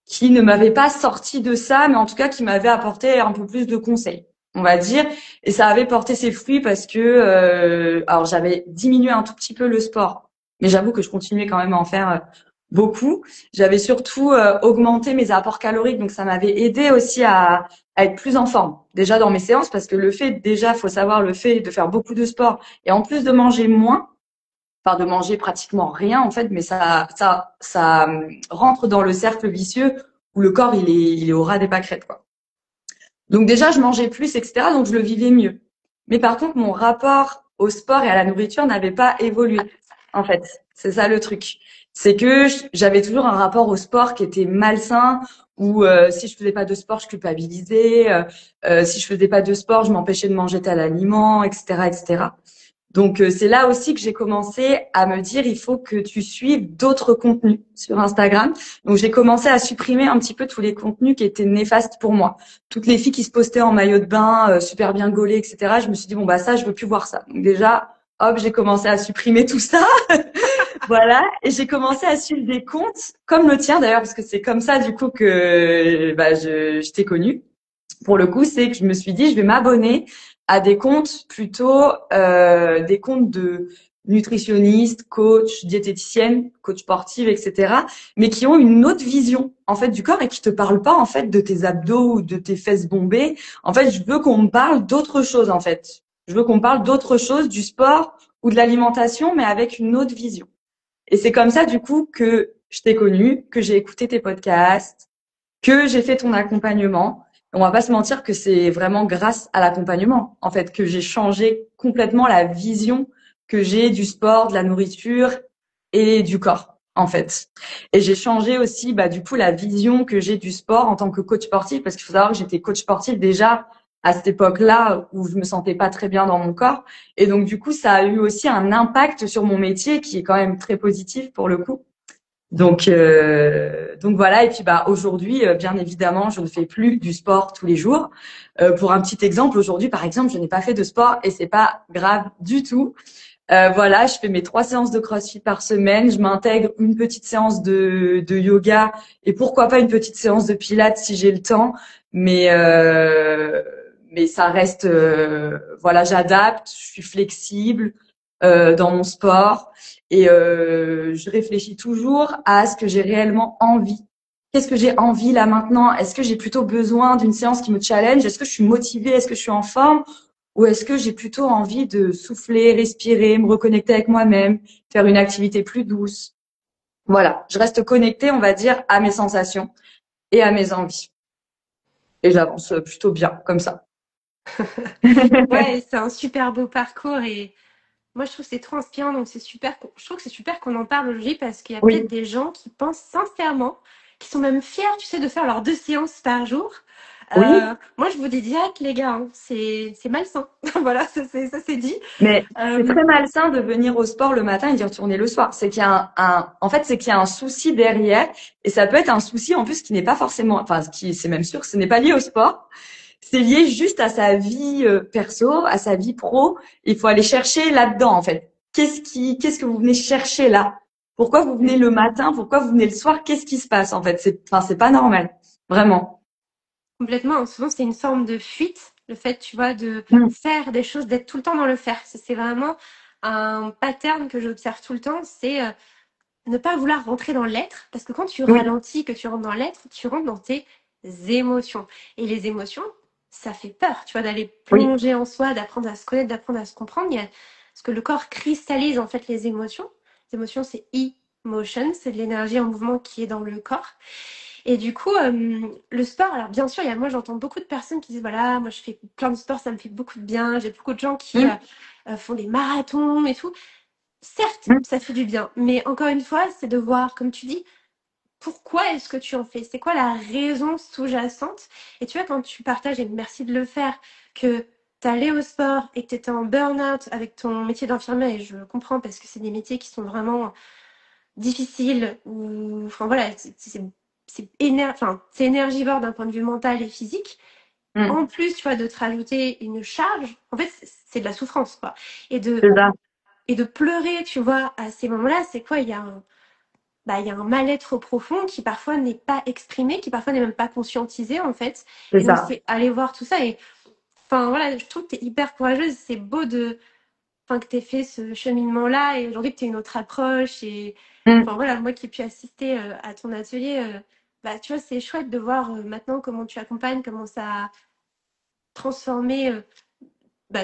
qui ne m'avait pas sorti de ça, mais en tout cas qui m'avait apporté un peu plus de conseils, on va dire. Et ça avait porté ses fruits parce que alors j'avais diminué un tout petit peu le sport, mais j'avoue que je continuais quand même à en faire beaucoup. J'avais surtout augmenté mes apports caloriques, donc ça m'avait aidé aussi à être plus en forme. Déjà dans mes séances, parce que faut savoir le fait de faire beaucoup de sport et en plus de manger moins, enfin de manger pratiquement rien en fait, mais ça rentre dans le cercle vicieux où le corps il est au ras des pâquerettes quoi. Donc déjà je mangeais plus etc. Donc je le vivais mieux. Mais par contre mon rapport au sport et à la nourriture n'avait pas évolué en fait. C'est ça le truc. C'est que j'avais toujours un rapport au sport qui était malsain où si je faisais pas de sport je culpabilisais, si je faisais pas de sport je m'empêchais de manger tel aliment, etc., etc. Donc c'est là aussi que j'ai commencé à me dire il faut que tu suives d'autres contenus sur Instagram. Donc j'ai commencé à supprimer un petit peu tous les contenus qui étaient néfastes pour moi. Toutes les filles qui se postaient en maillot de bain, super bien gaulées, etc. Je me suis dit bon bah ça je veux plus voir ça. Donc déjà hop j'ai commencé à supprimer tout ça. Voilà, et j'ai commencé à suivre des comptes comme le tien d'ailleurs, parce que c'est comme ça du coup que je t'ai connu. Pour le coup, c'est que je me suis dit, je vais m'abonner à des comptes plutôt des comptes de nutritionnistes, coach, diététiciennes, coach sportive, etc. Mais qui ont une autre vision en fait du corps et qui te parlent pas en fait de tes abdos ou de tes fesses bombées. En fait, je veux qu'on me parle d'autre chose en fait. Je veux qu'on me parle d'autre chose, du sport ou de l'alimentation, mais avec une autre vision. Et c'est comme ça, du coup, que je t'ai connu, que j'ai écouté tes podcasts, que j'ai fait ton accompagnement. On va pas se mentir que c'est vraiment grâce à l'accompagnement, en fait, que j'ai changé complètement la vision que j'ai du sport, de la nourriture et du corps, en fait. Et j'ai changé aussi, du coup, la vision que j'ai du sport en tant que coach sportif, parce qu'il faut savoir que j'étais coach sportif déjà à cette époque-là où je me sentais pas très bien dans mon corps. Et donc, du coup, ça a eu aussi un impact sur mon métier qui est quand même très positif pour le coup. Donc voilà. Et puis aujourd'hui, bien évidemment, je ne fais plus du sport tous les jours. Pour un petit exemple, aujourd'hui, par exemple, je n'ai pas fait de sport et c'est pas grave du tout. Voilà, je fais mes 3 séances de CrossFit par semaine. Je m'intègre une petite séance de yoga et pourquoi pas une petite séance de pilates si j'ai le temps. Mais mais ça reste, voilà, j'adapte, je suis flexible dans mon sport et je réfléchis toujours à ce que j'ai réellement envie. Qu'est-ce que j'ai envie là maintenant? Est-ce que j'ai plutôt besoin d'une séance qui me challenge? Est-ce que je suis motivée? Est-ce que je suis en forme? Ou est-ce que j'ai plutôt envie de souffler, respirer, me reconnecter avec moi-même, faire une activité plus douce? Voilà, je reste connectée, on va dire, à mes sensations et à mes envies. Et j'avance plutôt bien comme ça. Ouais, c'est un super beau parcours et moi je trouve que c'est trop inspirant, donc c'est super. Je trouve que c'est super qu'on en parle aujourd'hui parce qu'il y a peut-être Oui, des gens qui pensent sincèrement, qui sont même fiers, tu sais, de faire leurs 2 séances par jour. oui, Moi je vous dis direct les gars, hein, c'est malsain. Voilà, ça c'est dit. mais c'est Euh, très malsain de venir au sport le matin et d'y retourner le soir. C'est qu'il y a en fait, c'est qu'il y a un souci derrière et ça peut être un souci en plus qui n'est pas forcément, enfin, c'est même sûr que ce n'est pas lié au sport. C'est lié juste à sa vie perso, à sa vie pro. Il faut aller chercher là-dedans, en fait. Qu'est-ce que vous venez chercher là? Pourquoi vous venez le matin? Pourquoi vous venez le soir? Qu'est-ce qui se passe, en fait? C'est pas normal. Vraiment. Complètement. Souvent, c'est une forme de fuite, le fait, tu vois, de Mm. faire des choses, d'être tout le temps dans le faire. C'est vraiment un pattern que j'observe tout le temps, c'est ne pas vouloir rentrer dans l'être, parce que quand tu Oui, ralentis, que tu rentres dans l'être, tu rentres dans tes émotions. Et les émotions, ça fait peur, tu vois, d'aller oui, plonger en soi, d'apprendre à se connaître, d'apprendre à se comprendre. Parce que le corps cristallise en fait les émotions. Les émotions, c'est emotion, c'est de l'énergie en mouvement qui est dans le corps. Et du coup, le sport, alors bien sûr, moi j'entends beaucoup de personnes qui disent, voilà, moi je fais plein de sport, ça me fait beaucoup de bien. J'ai beaucoup de gens qui Mm. font des marathons et tout. Certes, Mm. ça fait du bien, mais encore une fois, c'est de voir, comme tu dis, pourquoi est-ce que tu en fais? C'est quoi la raison sous-jacente? Et tu vois, quand tu partages, et merci de le faire, que tu allé au sport et que tu étais en burn-out avec ton métier d'infirmière, et je comprends parce que c'est des métiers qui sont vraiment difficiles, ou enfin voilà, c'est énergivore d'un point de vue mental et physique. Mm. En plus, tu vois, de te rajouter une charge, en fait, c'est de la souffrance, quoi. Et de, C'est ça, et de pleurer, tu vois, à ces moments-là, c'est quoi? Il y a un mal-être profond qui parfois n'est pas exprimé, qui parfois n'est même pas conscientisé, en fait. c'est Et donc, ça. c'est aller voir tout ça. Et enfin, voilà, je trouve que tu es hyper courageuse. C'est beau que tu aies fait ce cheminement-là et aujourd'hui que tu aies une autre approche. Et Mm. enfin, voilà, moi qui ai pu assister à ton atelier, tu vois, c'est chouette de voir maintenant comment tu accompagnes, comment ça a transformé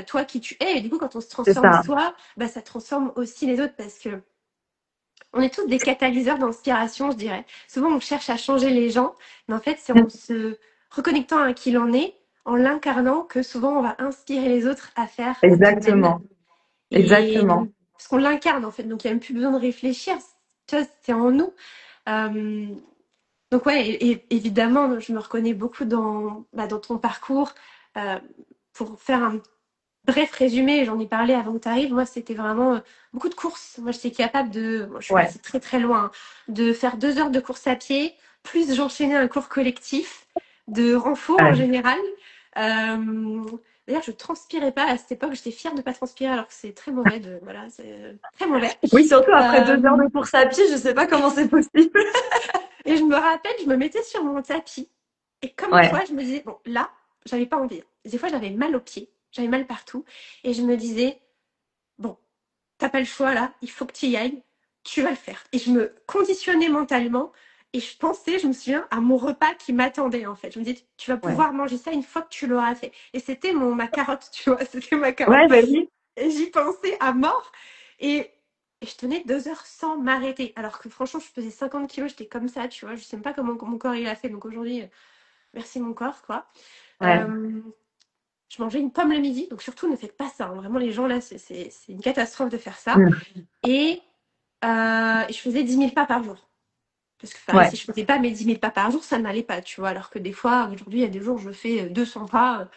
toi qui tu es. Et du coup, quand on se C'est transforme ça. soi, ça transforme aussi les autres parce que on est tous des catalyseurs d'inspiration, je dirais. Souvent, on cherche à changer les gens, mais en fait, c'est en Mm. se reconnectant à qui l'on est, en l'incarnant, que souvent on va inspirer les autres à faire de même. Exactement. Et Exactement. parce qu'on l'incarne, en fait, donc il n'y a même plus besoin de réfléchir. Tu vois, c'est en nous. Euh, donc ouais, évidemment, je me reconnais beaucoup dans ton parcours. Euh, pour faire un bref résumé, j'en ai parlé avant que tu arrives. Moi, c'était vraiment beaucoup de courses. Moi, j'étais capable je suis Ouais. partie très très loin, hein, de faire 2 heures de course à pied, plus j'enchaînais un cours collectif de renfort en Ouais. général. Euh, D'ailleurs, je transpirais pas à cette époque. J'étais fière de pas transpirer alors que c'est très mauvais. Voilà, c'est très mauvais. Oui, surtout après 2 heures Euh, de course à pied, je sais pas comment c'est possible. et je me rappelle, je me mettais sur mon tapis. Et comme Ouais, toi, je me disais, bon, là, j'avais pas envie. Des fois, j'avais mal aux pieds. J'avais mal partout. Et je me disais, bon, t'as pas le choix là, il faut que tu y ailles, tu vas le faire. Et je me conditionnais mentalement et je pensais, je me souviens, à mon repas qui m'attendait en fait. Je me disais, tu vas ouais. pouvoir manger ça une fois que tu l'auras fait. Et c'était ma carotte, tu vois, c'était ma carotte. Ouais, bah oui. Et j'y pensais à mort. Et je tenais 2 heures sans m'arrêter. Alors que franchement, je pesais 50 kilos, j'étais comme ça, tu vois. Je sais même pas comment mon corps il a fait. Donc aujourd'hui, merci mon corps, quoi. Ouais. Euh, je mangeais une pomme le midi, donc surtout ne faites pas ça, hein. Vraiment, les gens là, c'est une catastrophe de faire ça. Mm. Et je faisais 10 000 pas par jour. Parce que pareil, Ouais, si je faisais pas mes 10 000 pas par jour, ça n'allait pas, tu vois. Alors que des fois, aujourd'hui, il y a des jours, je fais 200 pas.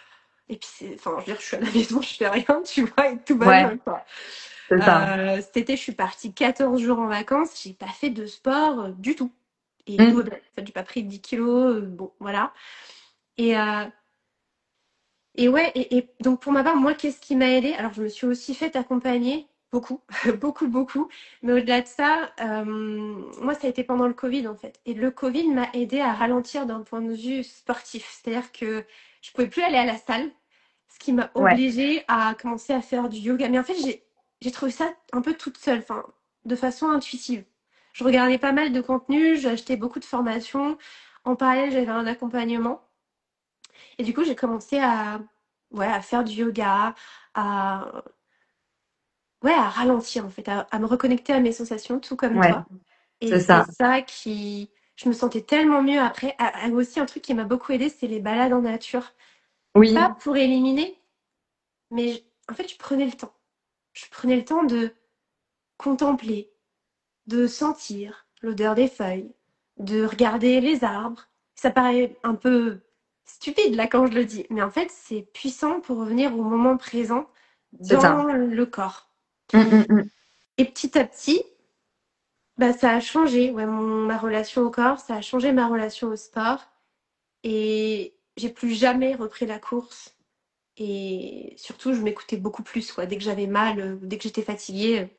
Et puis, enfin, je veux dire, je suis à la maison, je fais rien, tu vois, et tout va ouais, bien, quoi. c'est ça. Cet été, je suis partie 14 jours en vacances. J'ai pas fait de sport du tout. Et tout, Mm. en fait, j'ai pas pris 10 kilos. Bon, voilà. Et, et ouais, et donc pour ma part, moi, qu'est-ce qui m'a aidée? Alors, je me suis aussi fait accompagner, beaucoup, beaucoup, beaucoup. Mais au-delà de ça, moi, ça a été pendant le Covid, en fait. Et le Covid m'a aidée à ralentir d'un point de vue sportif. C'est-à-dire que je pouvais plus aller à la salle, ce qui m'a Ouais, obligée à commencer à faire du yoga. Mais en fait, j'ai trouvé ça un peu toute seule, enfin, de façon intuitive. Je regardais pas mal de contenu, j'ai acheté beaucoup de formations. En parallèle, j'avais un accompagnement. Et du coup, j'ai commencé ouais, à faire du yoga, à, ouais, à ralentir en fait, à me reconnecter à mes sensations, tout comme ouais, toi. Et c'est c'est ça. ça qui... Je me sentais tellement mieux après. Aussi, un truc qui m'a beaucoup aidé, c'est les balades en nature. Pas Oui, pour éliminer, mais en fait, je prenais le temps. Je prenais le temps de contempler, de sentir l'odeur des feuilles, de regarder les arbres. Ça paraît un peu stupide là quand je le dis, mais en fait c'est puissant pour revenir au moment présent c'est dans ça. le corps. Mm, mm, mm. Et petit à petit, bah, ça a changé ouais, ma relation au corps, ça a changé ma relation au sport et j'ai plus jamais repris la course. Et surtout, je m'écoutais beaucoup plus quoi. Dès que j'avais mal, dès que j'étais fatiguée,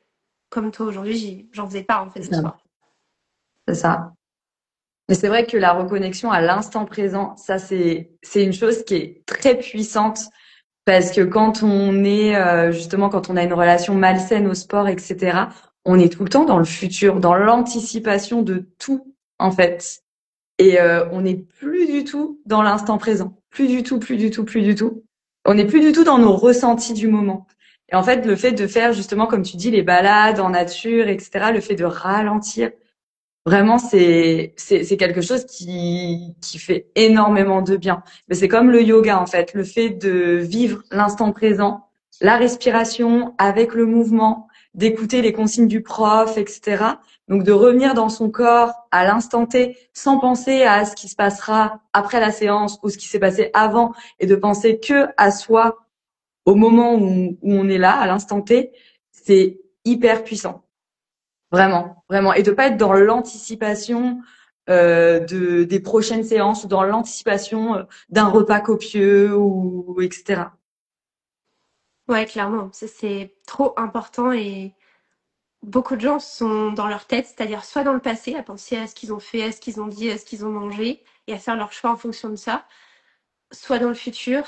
comme toi aujourd'hui, j'en faisais pas en fait C'est de ça. sport. C'est ça. Mais c'est vrai que la reconnexion à l'instant présent, ça c'est une chose qui est très puissante parce que quand on est justement quand on a une relation malsaine au sport, etc., on est tout le temps dans le futur, dans l'anticipation de tout en fait, et on n'est plus du tout dans l'instant présent, plus du tout, plus du tout, plus du tout. On n'est plus du tout dans nos ressentis du moment. Et en fait, le fait de faire justement, comme tu dis, les balades en nature, etc., le fait de ralentir. Vraiment, c'est quelque chose qui fait énormément de bien. Mais c'est comme le yoga en fait, le fait de vivre l'instant présent, la respiration avec le mouvement, d'écouter les consignes du prof, etc. Donc de revenir dans son corps à l'instant T, sans penser à ce qui se passera après la séance ou ce qui s'est passé avant, et de penser que à soi au moment où on est là, à l'instant T, c'est hyper puissant. Vraiment, vraiment. Et de pas être dans l'anticipation des prochaines séances ou dans l'anticipation d'un repas copieux ou etc. Ouais, clairement, ça c'est trop important et beaucoup de gens sont dans leur tête, c'est-à-dire soit dans le passé, à penser à ce qu'ils ont fait, à ce qu'ils ont dit, à ce qu'ils ont mangé et à faire leur choix en fonction de ça, soit dans le futur,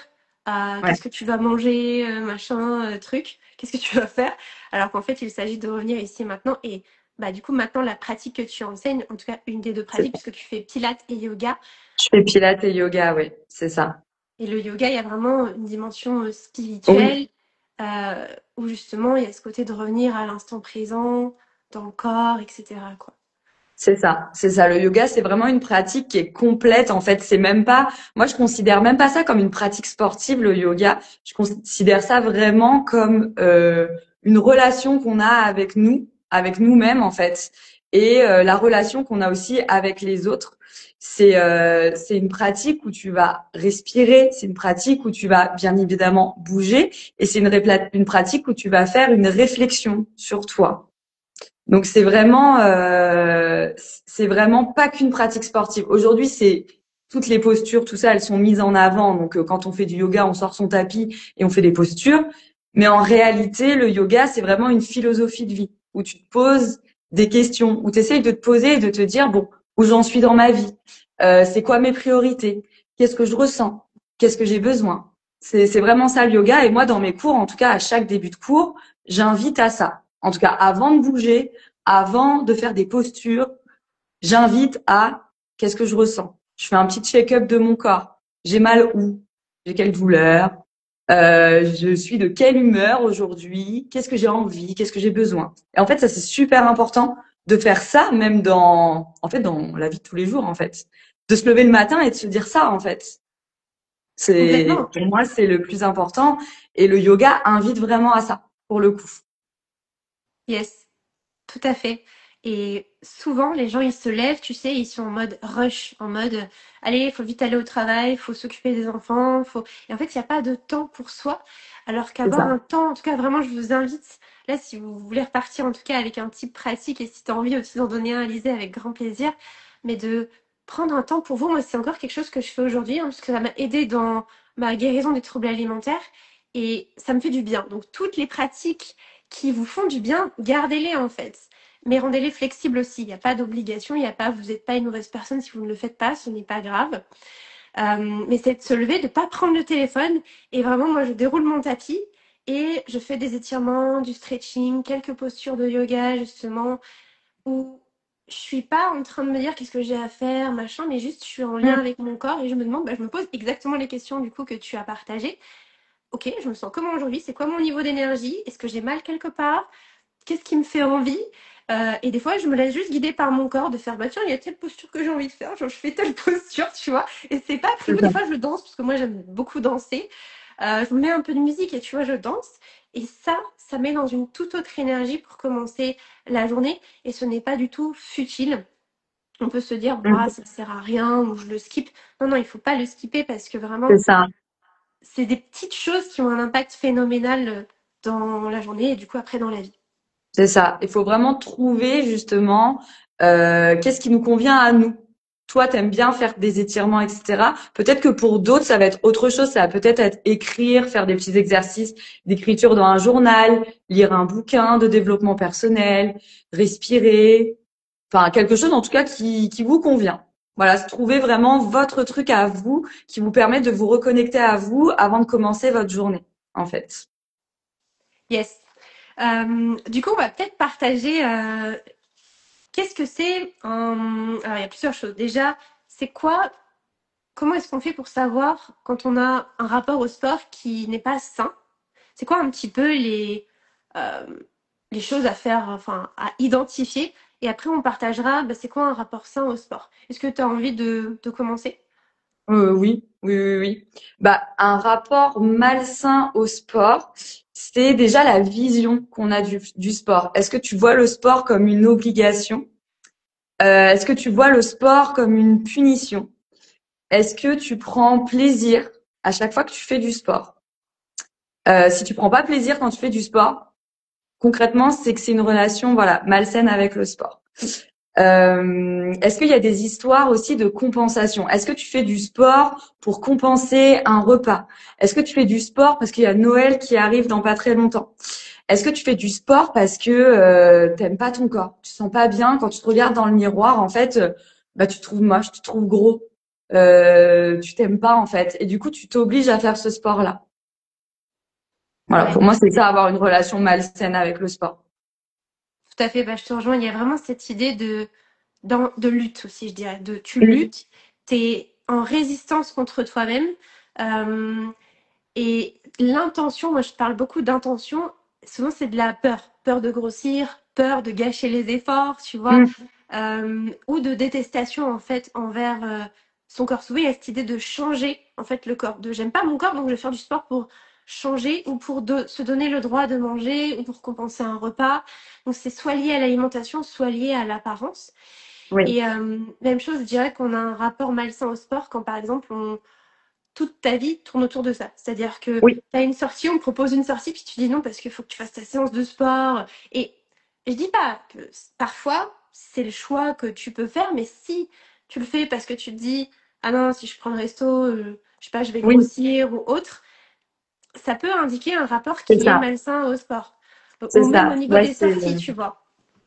à Ouais, qu'est-ce que tu vas manger, machin, truc, qu'est-ce que tu vas faire, alors qu'en fait il s'agit de revenir ici et maintenant et bah du coup maintenant la pratique que tu enseignes, en tout cas une des deux c'est pratiques ça. puisque tu fais pilates et yoga, Je fais pilates et yoga, oui, c'est ça. et le yoga il y a vraiment une dimension Oui, spirituelle euh, où justement il y a ce côté de revenir à l'instant présent, dans le corps, etc. quoi. c'est ça. C'est ça. Le yoga, c'est vraiment une pratique qui est complète. En fait, c'est même pas, moi, je considère même pas ça comme une pratique sportive, le yoga. Je considère ça vraiment comme une relation qu'on a avec nous, avec nous-mêmes, en fait, et la relation qu'on a aussi avec les autres. C'est une pratique où tu vas respirer, c'est une pratique où tu vas bien évidemment bouger, et c'est une pratique où tu vas faire une réflexion sur toi. Donc c'est vraiment pas qu'une pratique sportive. Aujourd'hui, c'est toutes les postures, tout ça, elles sont mises en avant. Donc, quand on fait du yoga, on sort son tapis et on fait des postures. Mais en réalité, le yoga, c'est vraiment une philosophie de vie où tu te poses des questions, où tu essayes de te poser et de te dire, bon, où j'en suis dans ma vie? C'est quoi mes priorités? Qu'est-ce que je ressens? Qu'est-ce que j'ai besoin? C'est vraiment ça le yoga. Et moi, dans mes cours, en tout cas, à chaque début de cours, j'invite à ça. En tout cas, avant de bouger, avant de faire des postures, j'invite à qu'est-ce que je ressens. Je fais un petit check-up de mon corps. J'ai mal où? J'ai quelle douleur? Je suis de quelle humeur aujourd'hui? Qu'est-ce que j'ai envie? Qu'est-ce que j'ai besoin? Et en fait, ça c'est super important de faire ça, même dans la vie de tous les jours, en fait, de se lever le matin et de se dire ça, en fait. Complètement. Pour moi, c'est le plus important. Et le yoga invite vraiment à ça, pour le coup. Yes. Tout à fait. Et souvent, les gens, ils se lèvent, tu sais, ils sont en mode rush, en mode, allez, il faut vite aller au travail, il faut s'occuper des enfants, faut... Et en fait, il n'y a pas de temps pour soi. Alors C'est qu'avoir ça. un temps, en tout cas, vraiment, je vous invite, là, si vous voulez repartir, en tout cas, avec un type pratique, et si tu as envie aussi d'en donner un à Alizé, avec grand plaisir, mais de prendre un temps pour vous. Moi, c'est encore quelque chose que je fais aujourd'hui, hein, parce que ça m'a aidé dans ma guérison des troubles alimentaires, et ça me fait du bien. Donc, toutes les pratiques qui vous font du bien, gardez-les, en fait. Mais rendez-les flexibles aussi. Il n'y a pas d'obligation, il n'y a pas, vous n'êtes pas une mauvaise personne si vous ne le faites pas, ce n'est pas grave. Mais c'est de se lever, de ne pas prendre le téléphone. Et vraiment, moi, je déroule mon tapis et je fais des étirements, du stretching, quelques postures de yoga, justement, où je suis pas en train de me dire qu'est-ce que j'ai à faire, machin, mais juste je suis en lien Mm, avec mon corps et je me demande, je me pose exactement les questions du coup que tu as partagées. Ok, je me sens comment aujourd'hui? C'est quoi mon niveau d'énergie? Est-ce que j'ai mal quelque part? Qu'est-ce qui me fait envie? Et des fois, je me laisse juste guider par mon corps de faire, bah tiens, il y a telle posture que j'ai envie de faire, genre je fais telle posture, tu vois. Et c'est pas c'est prévu. ça. Des fois, je danse parce que moi, j'aime beaucoup danser. Je me mets un peu de musique et tu vois, je danse. Et ça met dans une toute autre énergie pour commencer la journée. Et ce n'est pas du tout futile. On peut se dire, bah, Mm, ça sert à rien ou je le skip. Non, non, il faut pas le skipper parce que c'est vraiment, ça. c'est des petites choses qui ont un impact phénoménal dans la journée et du coup après dans la vie. C'est ça. Il faut vraiment trouver justement qu'est-ce qui nous convient à nous. Toi, t'aimes bien faire des étirements, etc. Peut-être que pour d'autres, ça va être autre chose. Ça va peut-être être écrire, faire des petits exercices d'écriture dans un journal, lire un bouquin de développement personnel, respirer. Enfin, quelque chose en tout cas qui vous convient. Voilà, trouver vraiment votre truc à vous qui vous permet de vous reconnecter à vous avant de commencer votre journée, en fait. Yes. Du coup, on va peut-être partager qu'est-ce que c'est Alors, il y a plusieurs choses. Déjà, c'est quoi, comment est-ce qu'on fait pour savoir quand on a un rapport au sport qui n'est pas sain? C'est quoi un petit peu euh, les choses à faire, enfin, à identifier? Et après, on partagera, bah, c'est quoi un rapport sain au sport? Est-ce que tu as envie de commencer? Oui, oui, oui, oui. Bah, un rapport malsain au sport, c'est déjà la vision qu'on a du sport. Est-ce que tu vois le sport comme une obligation? Est-ce que tu vois le sport comme une punition? Est-ce que tu prends plaisir à chaque fois que tu fais du sport? Si tu prends pas plaisir quand tu fais du sport, concrètement, c'est que c'est une relation, voilà, malsaine avec le sport. Est-ce qu'il y a des histoires aussi de compensation? Est-ce que tu fais du sport pour compenser un repas? Est-ce que tu fais du sport parce qu'il y a Noël qui arrive dans pas très longtemps? Est-ce que tu fais du sport parce que t'aimes pas ton corps? Tu te sens pas bien quand tu te regardes dans le miroir, en fait, bah tu te trouves moche, tu te trouves gros, tu t'aimes pas en fait, et du coup tu t'obliges à faire ce sport-là. Voilà, Ouais, pour moi c'est ça, avoir une relation malsaine avec le sport. tout à fait. Bah, je te rejoins. Il y a vraiment cette idée de lutte aussi, je dirais. Tu Oui, luttes, tu es en résistance contre toi-même. Euh, et l'intention, moi je parle beaucoup d'intention, souvent c'est de la peur. Peur de grossir, peur de gâcher les efforts, tu vois, mm, ou de détestation en fait envers son corps. Souvent il y a cette idée de changer en fait le corps, de j'aime pas mon corps donc je vais faire du sport pour changer ou pour se donner le droit de manger ou pour compenser un repas. Donc c'est soit lié à l'alimentation, soit lié à l'apparence. oui, Et même chose, je dirais qu'on a un rapport malsain au sport quand par exemple toute ta vie tourne autour de ça. C'est-à-dire que oui, tu as une sortie, on te propose une sortie, puis tu dis non parce qu'il faut que tu fasses ta séance de sport. Et je dis pas que parfois c'est le choix que tu peux faire, mais si tu le fais parce que tu te dis ah non, si je prends le resto, je sais pas, je vais Oui, grossir ou autre, ça peut indiquer un rapport c'est qui est ça, malsain au sport. c'est Ou même au ça. niveau Ouais, des sorties, tu vois.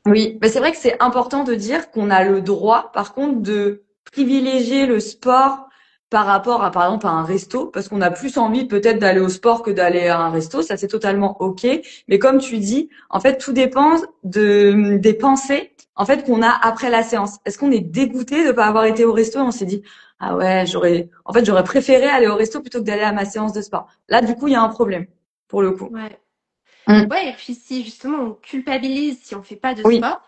oui, mais c'est vrai que c'est important de dire qu'on a le droit, par contre, de privilégier le sport par rapport à, par exemple, à un resto, parce qu'on a plus envie peut-être d'aller au sport que d'aller à un resto. Ça, c'est totalement OK. Mais comme tu dis, en fait, tout dépend des pensées, en fait, qu'on a après la séance. Est-ce qu'on est dégoûté de pas avoir été au resto et on s'est dit, ah ouais, j'aurais préféré aller au resto plutôt que d'aller à ma séance de sport. Là, du coup, il y a un problème, pour le coup. Ouais. Mm. Ouais, et puis si justement on culpabilise si on fait pas de Oui, sport,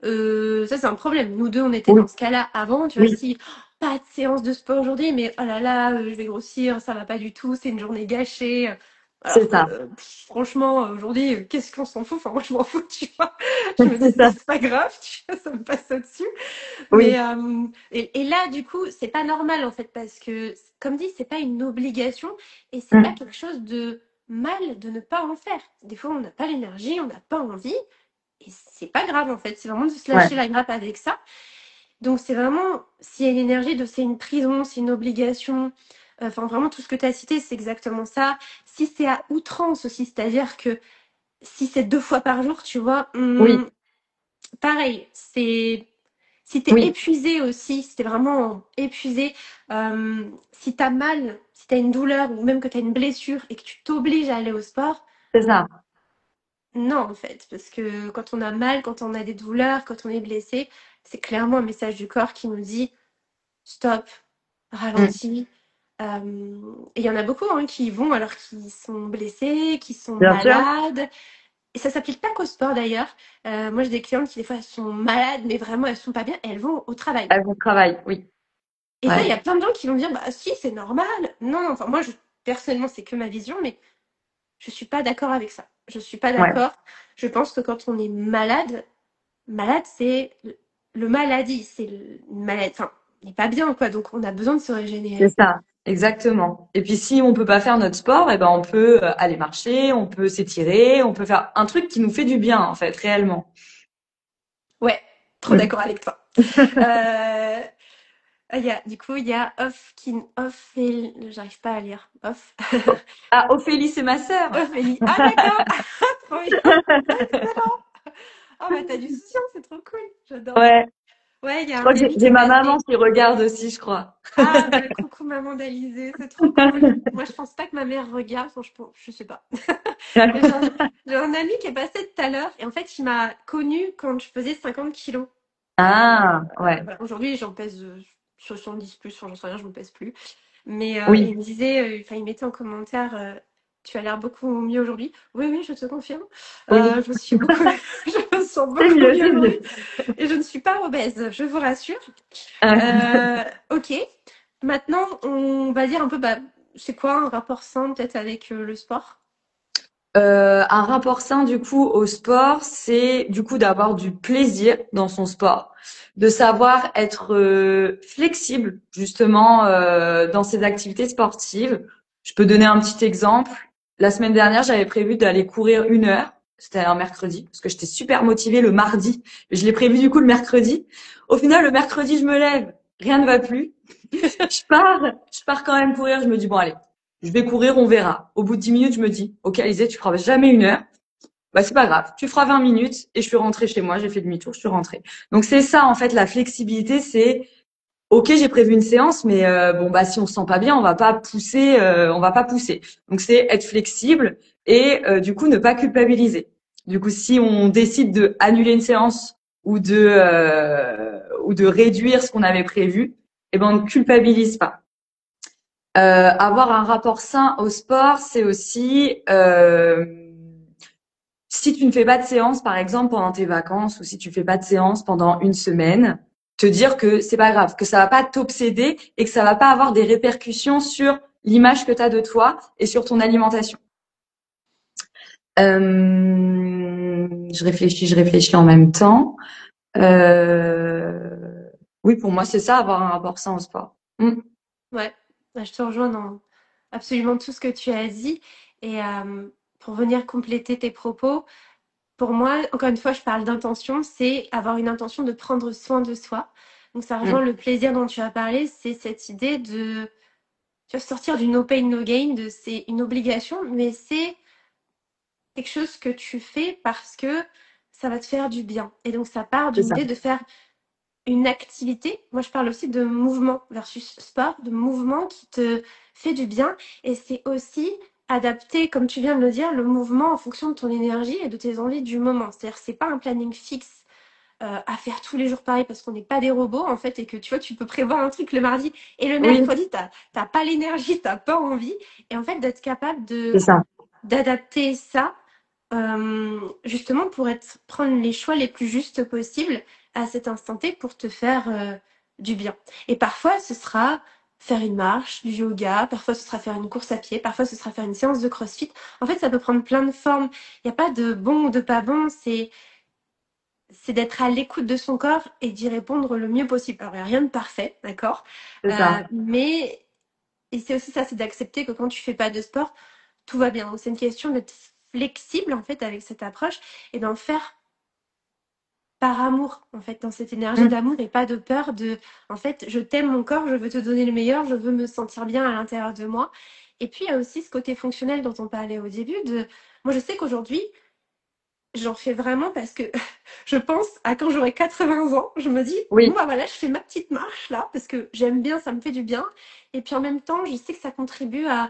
ça c'est un problème. Nous deux, on était oui, dans ce cas-là avant, tu vois, oui, si oh, pas de séance de sport aujourd'hui, mais oh là là, je vais grossir, ça va pas du tout, c'est une journée gâchée. c'est Alors que ça. franchement, aujourd'hui, qu'est-ce qu'on s'en fout? Enfin, moi, je m'en fous, tu vois. Je me dis, C'est ça. c'est pas grave, tu vois, ça me passe au-dessus. Oui, Et là, du coup, c'est pas normal en fait, parce que, comme dit, c'est pas une obligation et c'est pas mm, quelque chose de mal de ne pas en faire. Des fois, on n'a pas l'énergie, on n'a pas envie et c'est pas grave en fait. C'est vraiment de se ouais, lâcher la grappe avec ça. Donc, c'est vraiment, s'il y a une énergie de c'est une prison, c'est une obligation, enfin, vraiment, tout ce que tu as cité, c'est exactement ça. Si c'est à outrance aussi, c'est-à-dire que si c'est 2 fois par jour, tu vois, oui, pareil, c'est si t'es oui, épuisé aussi, si t'es vraiment épuisé, si t'as mal, si t'as une douleur ou même que t'as une blessure et que tu t'obliges à aller au sport, c'est ça. non en fait, parce que quand on a mal, quand on a des douleurs, quand on est blessé, c'est clairement un message du corps qui nous dit stop, Mm, ralentis. Et il y en a beaucoup hein, qui y vont alors qu'ils sont blessés, qui sont bien sûr, malades. Et ça s'applique pas qu'au sport d'ailleurs. Moi, j'ai des clientes qui, des fois, elles sont malades, mais vraiment, elles sont pas bien, elles vont au travail. elles vont au travail, oui, Et ça, il y ouais, a plein de gens qui vont dire, bah si, c'est normal. Non, non, enfin, moi, personnellement, c'est que ma vision, mais je suis pas d'accord avec ça. Je suis pas ouais, d'accord. Je pense que quand on est malade, malade, c'est le maladie, c'est une maladie. Enfin, on n'est pas bien, quoi. Donc, on a besoin de se c'est régénérer. ça, exactement. Et puis si on peut pas faire notre sport, eh ben on peut aller marcher, on peut s'étirer, on peut faire un truc qui nous fait du bien en fait, réellement. Ouais, trop Mm. d'accord avec toi. Euh, du coup, il y a off et j'arrive pas à lire. Off. Ah, Ophélie, c'est ma sœur. Ophélie. Ah d'accord. Trop bien. Excellent. Ah bah t'as du soutien, c'est trop cool. J'adore. Ouais, Ouais, il y je a crois un que ami qui j'ai est ma maman passé. qui regarde aussi, je crois. Ah bah coucou maman d'Alizé, c'est trop cool. Moi je pense pas que ma mère regarde, franchement, je sais pas. Mais j'ai un ami qui est passé tout à l'heure et en fait il m'a connue quand je faisais 50 kilos. Ah, ouais, Voilà. Aujourd'hui j'en pèse 70 plus, enfin, j'en sais rien, je ne pèse plus. Mais oui, il me disait, enfin, il mettait en commentaire, tu as l'air beaucoup mieux aujourd'hui. Oui, oui, je te confirme. oui, Je me suis beaucoup, je me sens c'est beaucoup mieux, mieux c'est mieux. aujourd'hui. Et je ne suis pas obèse, je vous rassure. Euh, Ok. Maintenant, on va dire un peu, bah, c'est quoi un rapport sain peut-être avec le sport? Un rapport sain du coup au sport, c'est du coup d'avoir du plaisir dans son sport, de savoir être flexible justement dans ses activités sportives. Je peux donner un petit exemple. La semaine dernière, j'avais prévu d'aller courir 1 heure. C'était un mercredi parce que j'étais super motivée le mardi. Je l'ai prévu du coup le mercredi. Au final, le mercredi, je me lève, rien ne va plus. Je pars quand même courir. Je me dis bon allez. Je vais courir, on verra. Au bout de 10 minutes, je me dis, OK, Alizé, tu feras jamais 1 heure. Bah, c'est pas grave. Tu feras 20 minutes et je suis rentrée chez moi. J'ai fait demi-tour, je suis rentrée. Donc, c'est ça, en fait, la flexibilité, c'est, OK, j'ai prévu une séance, mais bon, bah, si on se sent pas bien, on va pas pousser. Donc, c'est être flexible et du coup, ne pas culpabiliser. Du coup, si on décide de annuler une séance ou de réduire ce qu'on avait prévu, eh ben, on ne culpabilise pas. Avoir un rapport sain au sport, c'est aussi si tu ne fais pas de séance, par exemple, pendant tes vacances, ou si tu fais pas de séance pendant une semaine, te dire que c'est pas grave, que ça va pas t'obséder et que ça va pas avoir des répercussions sur l'image que tu as de toi et sur ton alimentation. Je réfléchis en même temps. Oui, pour moi, c'est ça, avoir un rapport sain au sport. Mm. Ouais, bah, je te rejoins dans absolument tout ce que tu as dit. Et pour venir compléter tes propos, pour moi, encore une fois, je parle d'intention, c'est avoir une intention de prendre soin de soi. Donc ça rejoint Mm. le plaisir dont tu as parlé, c'est cette idée de tu vas sortir du no pain no gain, de c'est une obligation, mais c'est quelque chose que tu fais parce que ça va te faire du bien. Et donc ça part C'est d'une ça. idée de faire une activité. Moi, je parle aussi de mouvement versus sport, de mouvement qui te fait du bien. Et c'est aussi adapter, comme tu viens de le dire, le mouvement en fonction de ton énergie et de tes envies du moment. C'est-à-dire, c'est pas un planning fixe à faire tous les jours pareil parce qu'on n'est pas des robots en fait et que tu vois, tu peux prévoir un truc le mardi et le Oui, mercredi, t'as pas l'énergie, t'as pas envie. Et en fait, d'être capable c'est ça. d'adapter ça justement pour prendre les choix les plus justes possibles à cet instant T pour te faire du bien. Et parfois, ce sera faire une marche, du yoga, parfois ce sera faire une course à pied, parfois ce sera faire une séance de CrossFit. En fait, ça peut prendre plein de formes. Il n'y a pas de bon ou de pas bon, c'est d'être à l'écoute de son corps et d'y répondre le mieux possible. Alors, il n'y a rien de parfait, d'accord. C'est ça. Mais et c'est aussi ça, c'est d'accepter que quand tu fais pas de sport, tout va bien. Donc, c'est une question d'être flexible, en fait, avec cette approche et d'en faire par amour, en fait, dans cette énergie Mm. d'amour et pas de peur de, en fait, je t'aime mon corps, je veux te donner le meilleur, je veux me sentir bien à l'intérieur de moi. Et puis, il y a aussi ce côté fonctionnel dont on parlait au début moi, je sais qu'aujourd'hui, j'en fais vraiment parce que je pense à quand j'aurai 80 ans, je me dis, bon, Oui, bah voilà, je fais ma petite marche là, parce que j'aime bien, ça me fait du bien. Et puis en même temps, je sais que ça contribue à,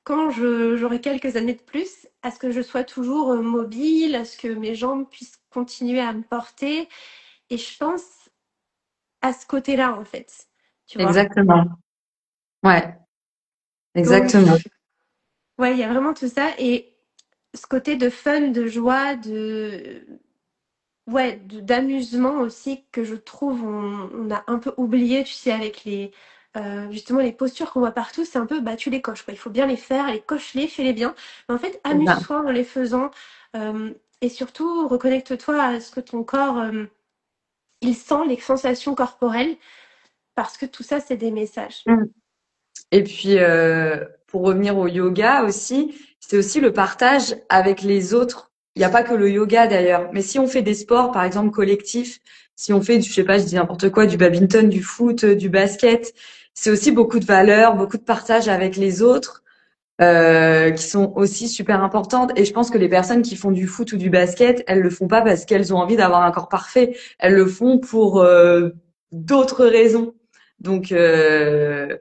quand j'aurai quelques années de plus, à ce que je sois toujours mobile, à ce que mes jambes puissent continuer à me porter. Et je pense à ce côté-là, en fait, tu vois. exactement. Ouais, Donc, exactement. ouais, il y a vraiment tout ça. Et ce côté de fun, de joie, ouais, d'amusement aussi que je trouve on a un peu oublié, tu sais, avec justement les postures qu'on voit partout, c'est un peu bah tu les coches quoi. Il faut bien les faire, les coche-les, fais-les bien. Mais en fait, C'est ça. amuse-toi en les faisant et surtout reconnecte-toi à ce que ton corps il sent, les sensations corporelles, parce que tout ça c'est des messages. Mm. Et puis, pour revenir au yoga aussi, c'est aussi le partage avec les autres. Il n'y a pas que le yoga d'ailleurs, mais si on fait des sports, par exemple collectifs, si on fait, je sais pas, je dis n'importe quoi, du badminton, du foot, du basket, c'est aussi beaucoup de valeurs, beaucoup de partage avec les autres, qui sont aussi super importantes. Et je pense que les personnes qui font du foot ou du basket, elles le font pas parce qu'elles ont envie d'avoir un corps parfait, elles le font pour d'autres raisons. Donc, euh,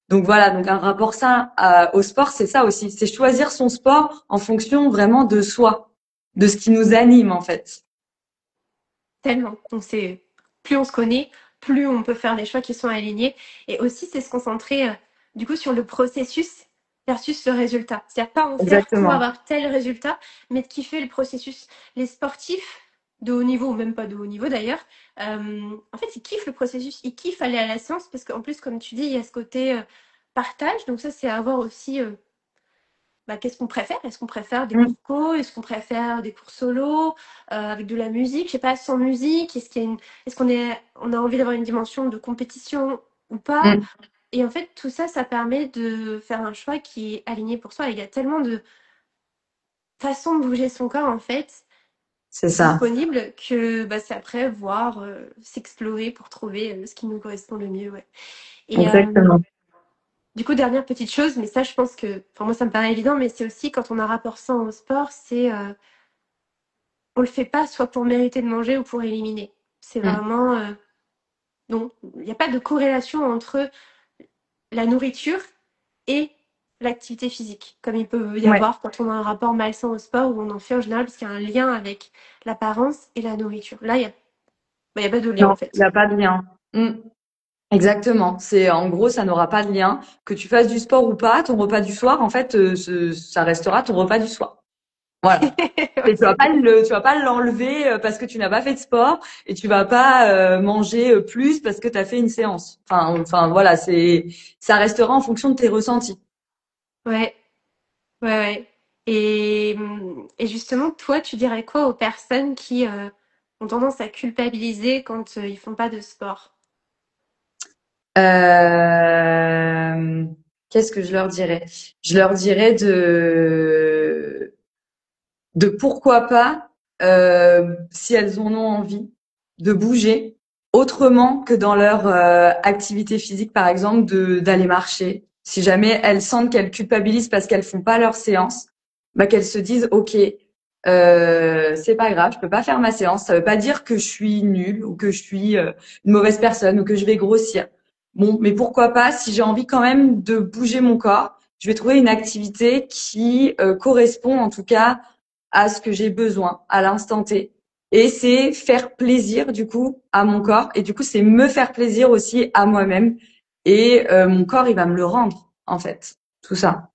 donc voilà, donc un rapport sain au sport, c'est ça aussi, c'est choisir son sport en fonction vraiment de soi, de ce qui nous anime en fait. Tellement. Donc c'est plus on se connaît, plus on peut faire des choix qui sont alignés. Et aussi, c'est se concentrer du coup sur le processus versus le résultat. C'est-à-dire pas en faire pour Exactement. avoir tel résultat, mais de kiffer le processus. Les sportifs de haut niveau, ou même pas de haut niveau d'ailleurs, en fait, ils kiffent le processus, ils kiffent aller à la séance parce qu'en plus, comme tu dis, il y a ce côté partage. Donc ça, c'est avoir aussi bah, qu'est-ce qu'on préfère? Est-ce qu'on préfère des Mm, cours co? Est-ce qu'on préfère des cours solo avec de la musique? Je sais pas, sans musique? Est-ce on a envie d'avoir une dimension de compétition ou pas? mm, Et en fait, tout ça, ça permet de faire un choix qui est aligné pour soi. Et il y a tellement de façons de bouger son corps, en fait, c'est ça. disponibles que bah, c'est après voir, s'explorer pour trouver ce qui nous correspond le mieux. Ouais. Et Exactement. du coup, dernière petite chose, mais ça, je pense que, enfin, moi, ça me paraît évident, mais c'est aussi quand on a un rapport sain au sport, on le fait pas soit pour mériter de manger ou pour éliminer. C'est Mm, vraiment non, il n'y a pas de corrélation entre la nourriture et l'activité physique, comme il peut y ouais. avoir quand on a un rapport malsain au sport où on en fait en général parce qu'il y a un lien avec l'apparence et la nourriture. Là, il y a pas de lien Non, en il n'y fait. a pas de lien. Mm, exactement. C'est en gros, ça n'aura pas de lien. Que tu fasses du sport ou pas, ton repas du soir, en fait, ça restera ton repas du soir. Voilà. Ouais, Et tu vas pas l'enlever parce que tu n'as pas fait de sport et tu vas pas manger plus parce que tu as fait une séance. Enfin voilà, ça restera en fonction de tes ressentis. ouais, ouais. Et justement, toi, tu dirais quoi aux personnes qui ont tendance à culpabiliser quand ils font pas de sport? Euh, Qu'est-ce que je leur dirais? Je leur dirais de pourquoi pas, si elles en ont envie, de bouger autrement que dans leur activité physique, par exemple, d'aller marcher. Si jamais elles sentent qu'elles culpabilisent parce qu'elles font pas leur séance, bah qu'elles se disent OK, c'est pas grave, je peux pas faire ma séance. Ça veut pas dire que je suis nulle ou que je suis une mauvaise personne ou que je vais grossir. Bon, mais pourquoi pas, si j'ai envie quand même de bouger mon corps, je vais trouver une activité qui correspond en tout cas à ce que j'ai besoin à l'instant T. Et c'est faire plaisir du coup à mon corps et du coup c'est me faire plaisir aussi à moi-même et mon corps il va me le rendre en fait tout ça.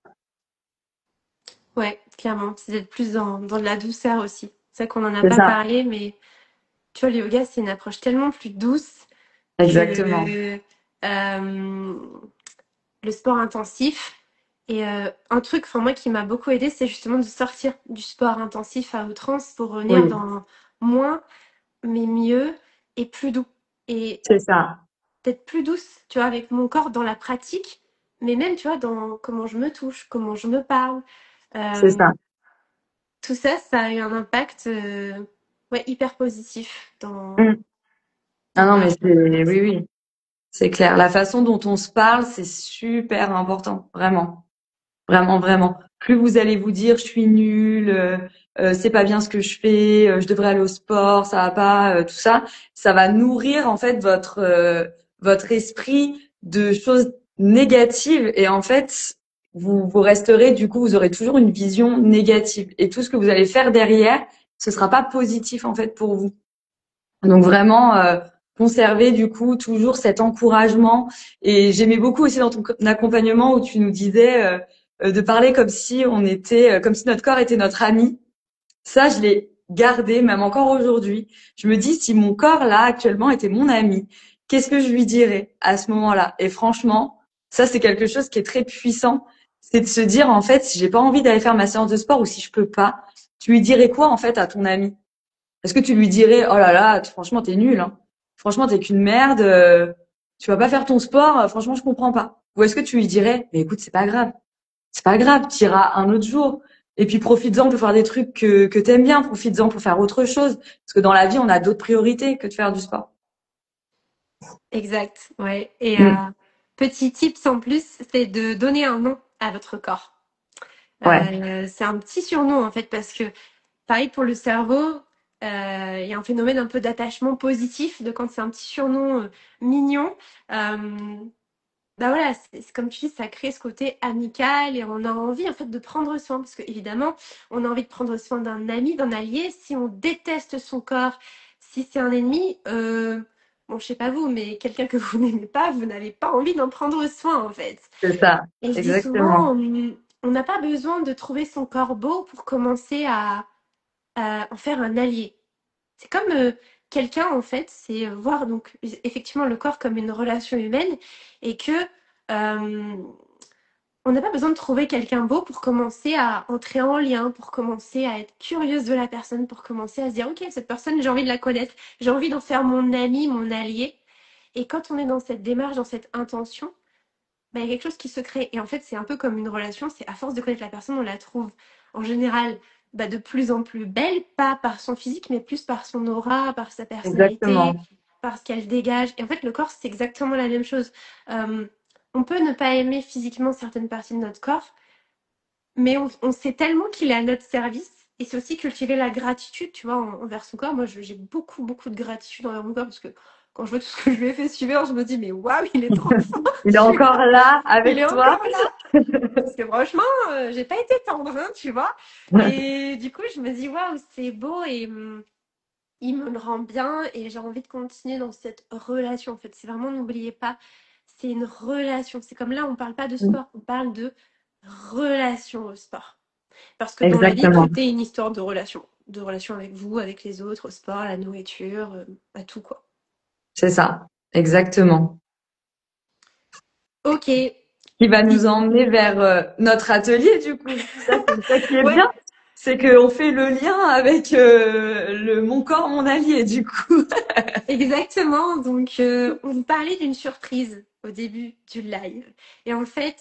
Ouais, clairement. C'est d'être plus dans de la douceur aussi. C'est vrai qu'on n'en a C'est pas ça, parlé, mais tu vois, le yoga, c'est une approche tellement plus douce exactement. que le sport intensif. Et un truc, enfin moi, qui m'a beaucoup aidé, c'est justement de sortir du sport intensif à outrance pour revenir Oui, dans moins, mais mieux et plus doux. Et c'est ça, d'être plus douce, tu vois, avec mon corps dans la pratique, mais même, tu vois, dans comment je me touche, comment je me parle. c'est Euh, ça. Tout ça, ça a eu un impact ouais, hyper positif Mm. Ah dans non ma mais c'est oui oui, c'est clair. La façon dont on se parle c'est super important, vraiment. Vraiment, vraiment. Plus vous allez vous dire je suis nulle, c'est pas bien ce que je fais, je devrais aller au sport, ça va pas, tout ça, ça va nourrir en fait votre esprit de choses négatives et en fait vous resterez du coup vous aurez toujours une vision négative et tout ce que vous allez faire derrière, ce sera pas positif en fait pour vous. Donc vraiment conserver du coup toujours cet encouragement. Et j'aimais beaucoup aussi dans ton accompagnement où tu nous disais de parler comme si on était, comme si notre corps était notre ami. Ça, je l'ai gardé même encore aujourd'hui. Je me dis si mon corps là actuellement était mon ami, qu'est-ce que je lui dirais à ce moment-là? Et franchement, ça c'est quelque chose qui est très puissant. C'est de se dire en fait si j'ai pas envie d'aller faire ma séance de sport ou si je peux pas, tu lui dirais quoi en fait à ton ami? Est-ce que tu lui dirais, oh là là, franchement, t'es nul, hein. Franchement, t'es qu'une merde, tu vas pas faire ton sport, franchement, je comprends pas. Ou est-ce que tu lui dirais, mais écoute, c'est pas grave, t'iras un autre jour. Et puis profites-en pour faire des trucs que t'aimes bien, profites-en pour faire autre chose. Parce que dans la vie, on a d'autres priorités que de faire du sport. exact, ouais. Et Mm. petit tips en plus, c'est de donner un nom à votre corps. Ouais, C'est un petit surnom en fait parce que pareil pour le cerveau, il y a un phénomène un peu d'attachement positif de quand c'est un petit surnom mignon. Euh, Bah voilà, c'est comme tu dis, ça crée ce côté amical et on a envie en fait de prendre soin parce que évidemment, on a envie de prendre soin d'un ami, d'un allié. Si on déteste son corps, si c'est un ennemi, bon, je sais pas vous, mais quelqu'un que vous n'aimez pas, vous n'avez pas envie d'en prendre soin en fait. c'est ça, Et je dis exactement. souvent, on n'a pas besoin de trouver son corps beau pour commencer à en faire un allié. C'est comme quelqu'un, en fait, c'est voir donc effectivement le corps comme une relation humaine et que on n'a pas besoin de trouver quelqu'un beau pour commencer à entrer en lien, pour commencer à être curieuse de la personne, pour commencer à se dire, ok, cette personne, j'ai envie de la connaître, j'ai envie d'en faire mon ami, mon allié. Et quand on est dans cette démarche, dans cette intention, bah, il y a quelque chose qui se crée. Et en fait, c'est un peu comme une relation, c'est à force de connaître la personne, on la trouve en général bah, de plus en plus belle, pas par son physique, mais plus par son aura, par sa personnalité, Exactement. par ce qu'elle dégage. Et en fait, le corps, c'est exactement la même chose. Euh, on peut ne pas aimer physiquement certaines parties de notre corps, mais on sait tellement qu'il est à notre service. Et c'est aussi cultiver la gratitude, tu vois, envers son corps. Moi, j'ai beaucoup, beaucoup de gratitude envers mon corps parce que quand je vois tout ce que je lui ai fait subir, je me dis, mais waouh, il est trop fort, Il est tu vois. encore là Il est avec toi. encore là. Parce que franchement, j'ai pas été tendre, hein, tu vois. Et du coup, je me dis, waouh, c'est beau et il me le rend bien et j'ai envie de continuer dans cette relation. En fait, c'est vraiment, n'oubliez pas, c'est une relation. C'est comme là, on parle pas de sport, on parle de relation au sport. Parce que dans la vie, tout Exactement. est une histoire de relation avec vous, avec les autres, au sport, à la nourriture, à tout quoi. C'est ça. Exactement. Ok. Qui va nous emmener vers notre atelier du coup. Ça, c'est ça qui est Ouais, bien, c'est qu'on fait le lien avec le mon corps, mon allié du coup. exactement. Donc, on vous parlait d'une surprise au début du live. Et en fait,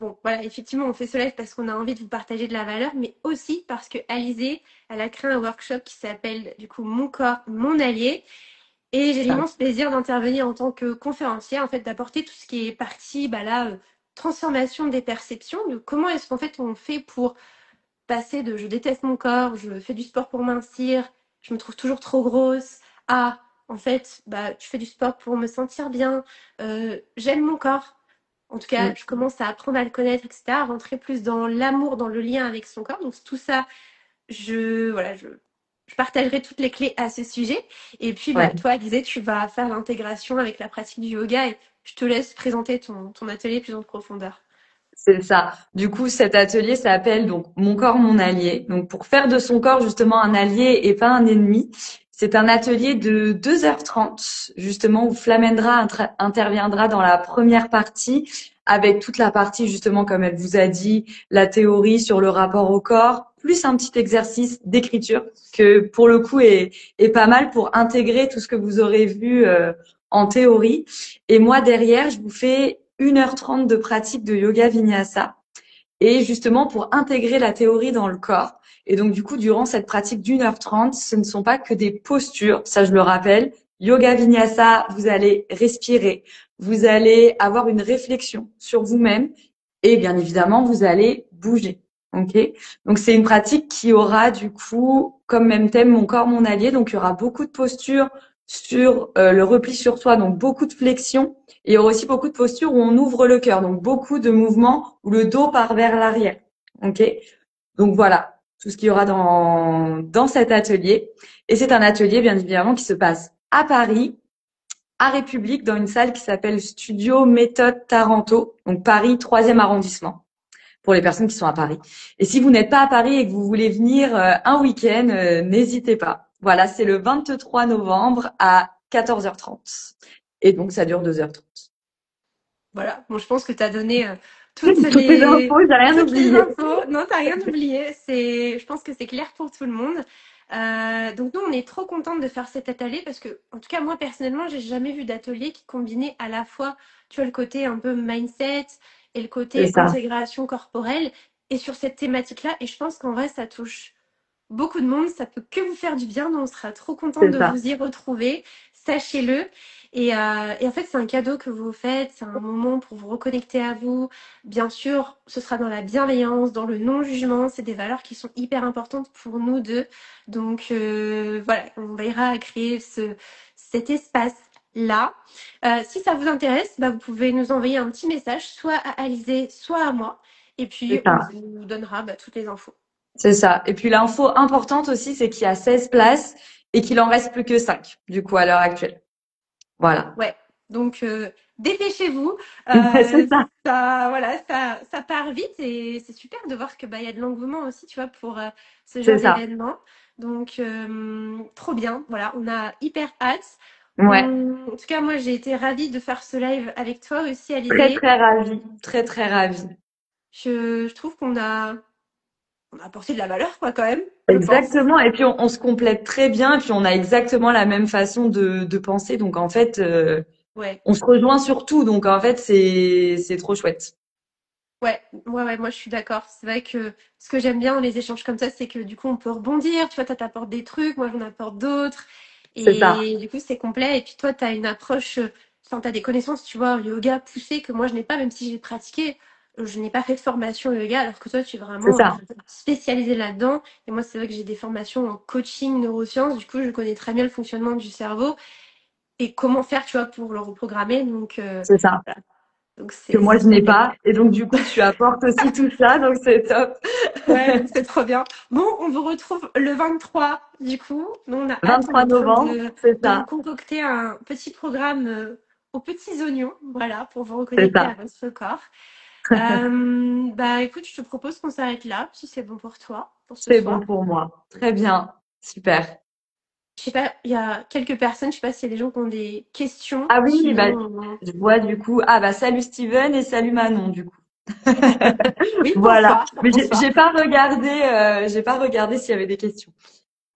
bon, voilà, effectivement, on fait ce live parce qu'on a envie de vous partager de la valeur, mais aussi parce que Alizée, elle a créé un workshop qui s'appelle du coup Mon corps, mon allié. Et j'ai Ça. l'immense plaisir d'intervenir en tant que conférencière, en fait, d'apporter tout ce qui est partie, transformation des perceptions, de comment est-ce qu'en fait on fait pour passer de je déteste mon corps, je fais du sport pour mincir, je me trouve toujours trop grosse, à en fait, je fais du sport pour me sentir bien, j'aime mon corps. En tout cas, Mm. je commence à apprendre à le connaître, etc., à rentrer plus dans l'amour, dans le lien avec son corps. Donc tout ça, je partagerai toutes les clés à ce sujet. Et puis, Ouais. toi, Alizé, tu vas faire l'intégration avec la pratique du yoga et je te laisse présenter ton atelier plus en profondeur. C'est ça. Du coup, cet atelier s'appelle donc Mon corps, mon allié. Donc, pour faire de son corps justement un allié et pas un ennemi, c'est un atelier de 2h30, justement, où Flamendra interviendra dans la première partie avec toute la partie, justement, comme elle vous a dit, la théorie sur le rapport au corps, plus un petit exercice d'écriture que, pour le coup, est pas mal pour intégrer tout ce que vous aurez vu en théorie. Et moi, derrière, je vous fais 1h30 de pratique de yoga vinyasa et justement pour intégrer la théorie dans le corps. Et donc, du coup, durant cette pratique d'1h30, ce ne sont pas que des postures, ça je le rappelle. Yoga vinyasa, vous allez respirer, vous allez avoir une réflexion sur vous-même et bien évidemment, vous allez bouger. Ok. Donc, c'est une pratique qui aura du coup comme même thème mon corps, mon allié. Donc, il y aura beaucoup de postures sur le repli sur soi, donc beaucoup de flexion. Et il y aura aussi beaucoup de postures où on ouvre le cœur, donc beaucoup de mouvements où le dos part vers l'arrière. Ok. Donc voilà tout ce qu'il y aura dans cet atelier. Et c'est un atelier bien évidemment qui se passe à Paris, à République, dans une salle qui s'appelle Studio Méthode Taranto, donc Paris 3e arrondissement, pour les personnes qui sont à Paris. Et si vous n'êtes pas à Paris et que vous voulez venir un week-end, n'hésitez pas. Voilà, c'est le 23 novembre à 14h30. Et donc, ça dure 2h30. Voilà. Bon, je pense que tu as donné Toutes les infos, j'ai rien toutes les oublié. infos. Non, t'as rien oublié. Je pense que c'est clair pour tout le monde. Donc nous, on est trop contente de faire cet atelier parce que, en tout cas, moi personnellement, j'ai jamais vu d'atelier qui combinait à la fois, tu vois, le côté un peu mindset et le C'est côté ça, intégration corporelle et sur cette thématique-là. Et je pense qu'en vrai, ça touche beaucoup de monde. Ça peut que vous faire du bien. Donc, on sera trop contente c'est de ça. vous y retrouver. Sachez-le. Et en fait, c'est un cadeau que vous faites. C'est un moment pour vous reconnecter à vous. Bien sûr, ce sera dans la bienveillance, dans le non-jugement. C'est des valeurs qui sont hyper importantes pour nous deux. Donc, voilà, on veillera à créer cet espace-là. Si ça vous intéresse, vous pouvez nous envoyer un petit message, soit à Alizé, soit à moi. Et puis, C'est on ça. vous donnera toutes les infos. C'est ça. Et puis l'info importante aussi, c'est qu'il y a 16 places et qu'il en reste plus que 5, du coup, à l'heure actuelle. Voilà. Ouais, donc dépêchez-vous. C'est ça. Ça part vite et c'est super de voir que il y a de l'engouement aussi, tu vois, pour ce C'est genre ça. d'événement. Donc trop bien. Voilà, on a hyper hâte. Ouais. En tout cas, moi, j'ai été ravie de faire ce live avec toi aussi, Très, Alizé. très ravie. Très, très ravie. Je trouve qu'on a apporté de la valeur, quoi, quand même, je pense. Exactement. Et puis, on se complète très bien. Et puis, on a exactement la même façon de penser. Donc, en fait, Ouais. on se rejoint sur tout. Donc, en fait, c'est trop chouette. Ouais, moi je suis d'accord. C'est vrai que ce que j'aime bien dans les échanges comme ça, c'est que du coup on peut rebondir. Tu vois, toi t'apportes des trucs, moi j'en apporte d'autres. C'est ça. Et du coup c'est complet. Et puis toi t'as une approche, enfin t'as des connaissances, tu vois, en yoga poussées que moi je n'ai pas, même si j'ai pratiqué. Je n'ai pas fait de formation yoga, alors que toi tu es C'est vraiment ça. spécialisé là-dedans. Et moi c'est vrai que j'ai des formations en coaching neurosciences. Du coup je connais très bien le fonctionnement du cerveau et comment faire, tu vois, pour le reprogrammer. Donc, C'est ça. voilà. Donc Que moi, c'est je n'ai trop bien. pas. Et donc, du coup, tu apportes aussi tout ça. Donc, c'est top. Ouais, donc c'est trop bien. Bon, on vous retrouve le 23, du coup. Nous, on a hâte, on est 23 en train novembre. C'est de vous ça. concocter un petit programme aux petits oignons, voilà, pour vous C'est reconnecter à ça. votre corps. Écoute, je te propose qu'on s'arrête là, si c'est bon pour toi, pour ce C'est bon soir. pour moi. Très bien. Super. Je sais pas, il y a quelques personnes, je sais pas s'il y a des gens qui ont des questions. Ah oui, bah, Sinon, je vois du coup. Ah bah salut Steven et salut Manon du coup. oui, Voilà. bonsoir, Mais bonsoir. j'ai pas regardé s'il y avait des questions.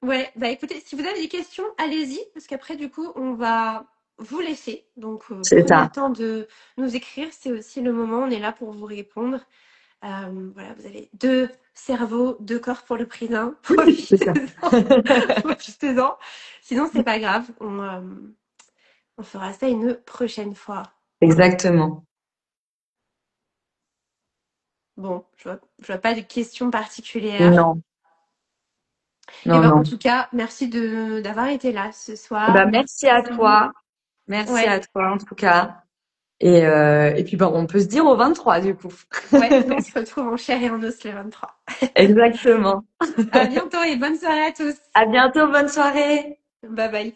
Ouais, écoutez, si vous avez des questions, allez-y, parce qu'après, du coup, on va vous laisser. Donc, C'est prenez ça. le temps de nous écrire, c'est aussi le moment, on est là pour vous répondre. Voilà, vous avez deux cerveaux, deux corps pour le prix d'un. C'est ça. Profitez-en. Profitez-en. Sinon, c'est pas grave. On fera ça une prochaine fois. Exactement. Bon, je vois pas de questions particulières. Non, Et non, ben, en non. tout cas, merci d'avoir été là ce Bah, soir. merci à Merci. toi. Merci Ouais, à toi, en tout cas. Et puis, bah, on peut se dire au 23, du coup. ouais, on se retrouve en chair et en os le 23. Exactement. À bientôt et bonne soirée à tous. À bientôt, bonne soirée. Bye bye.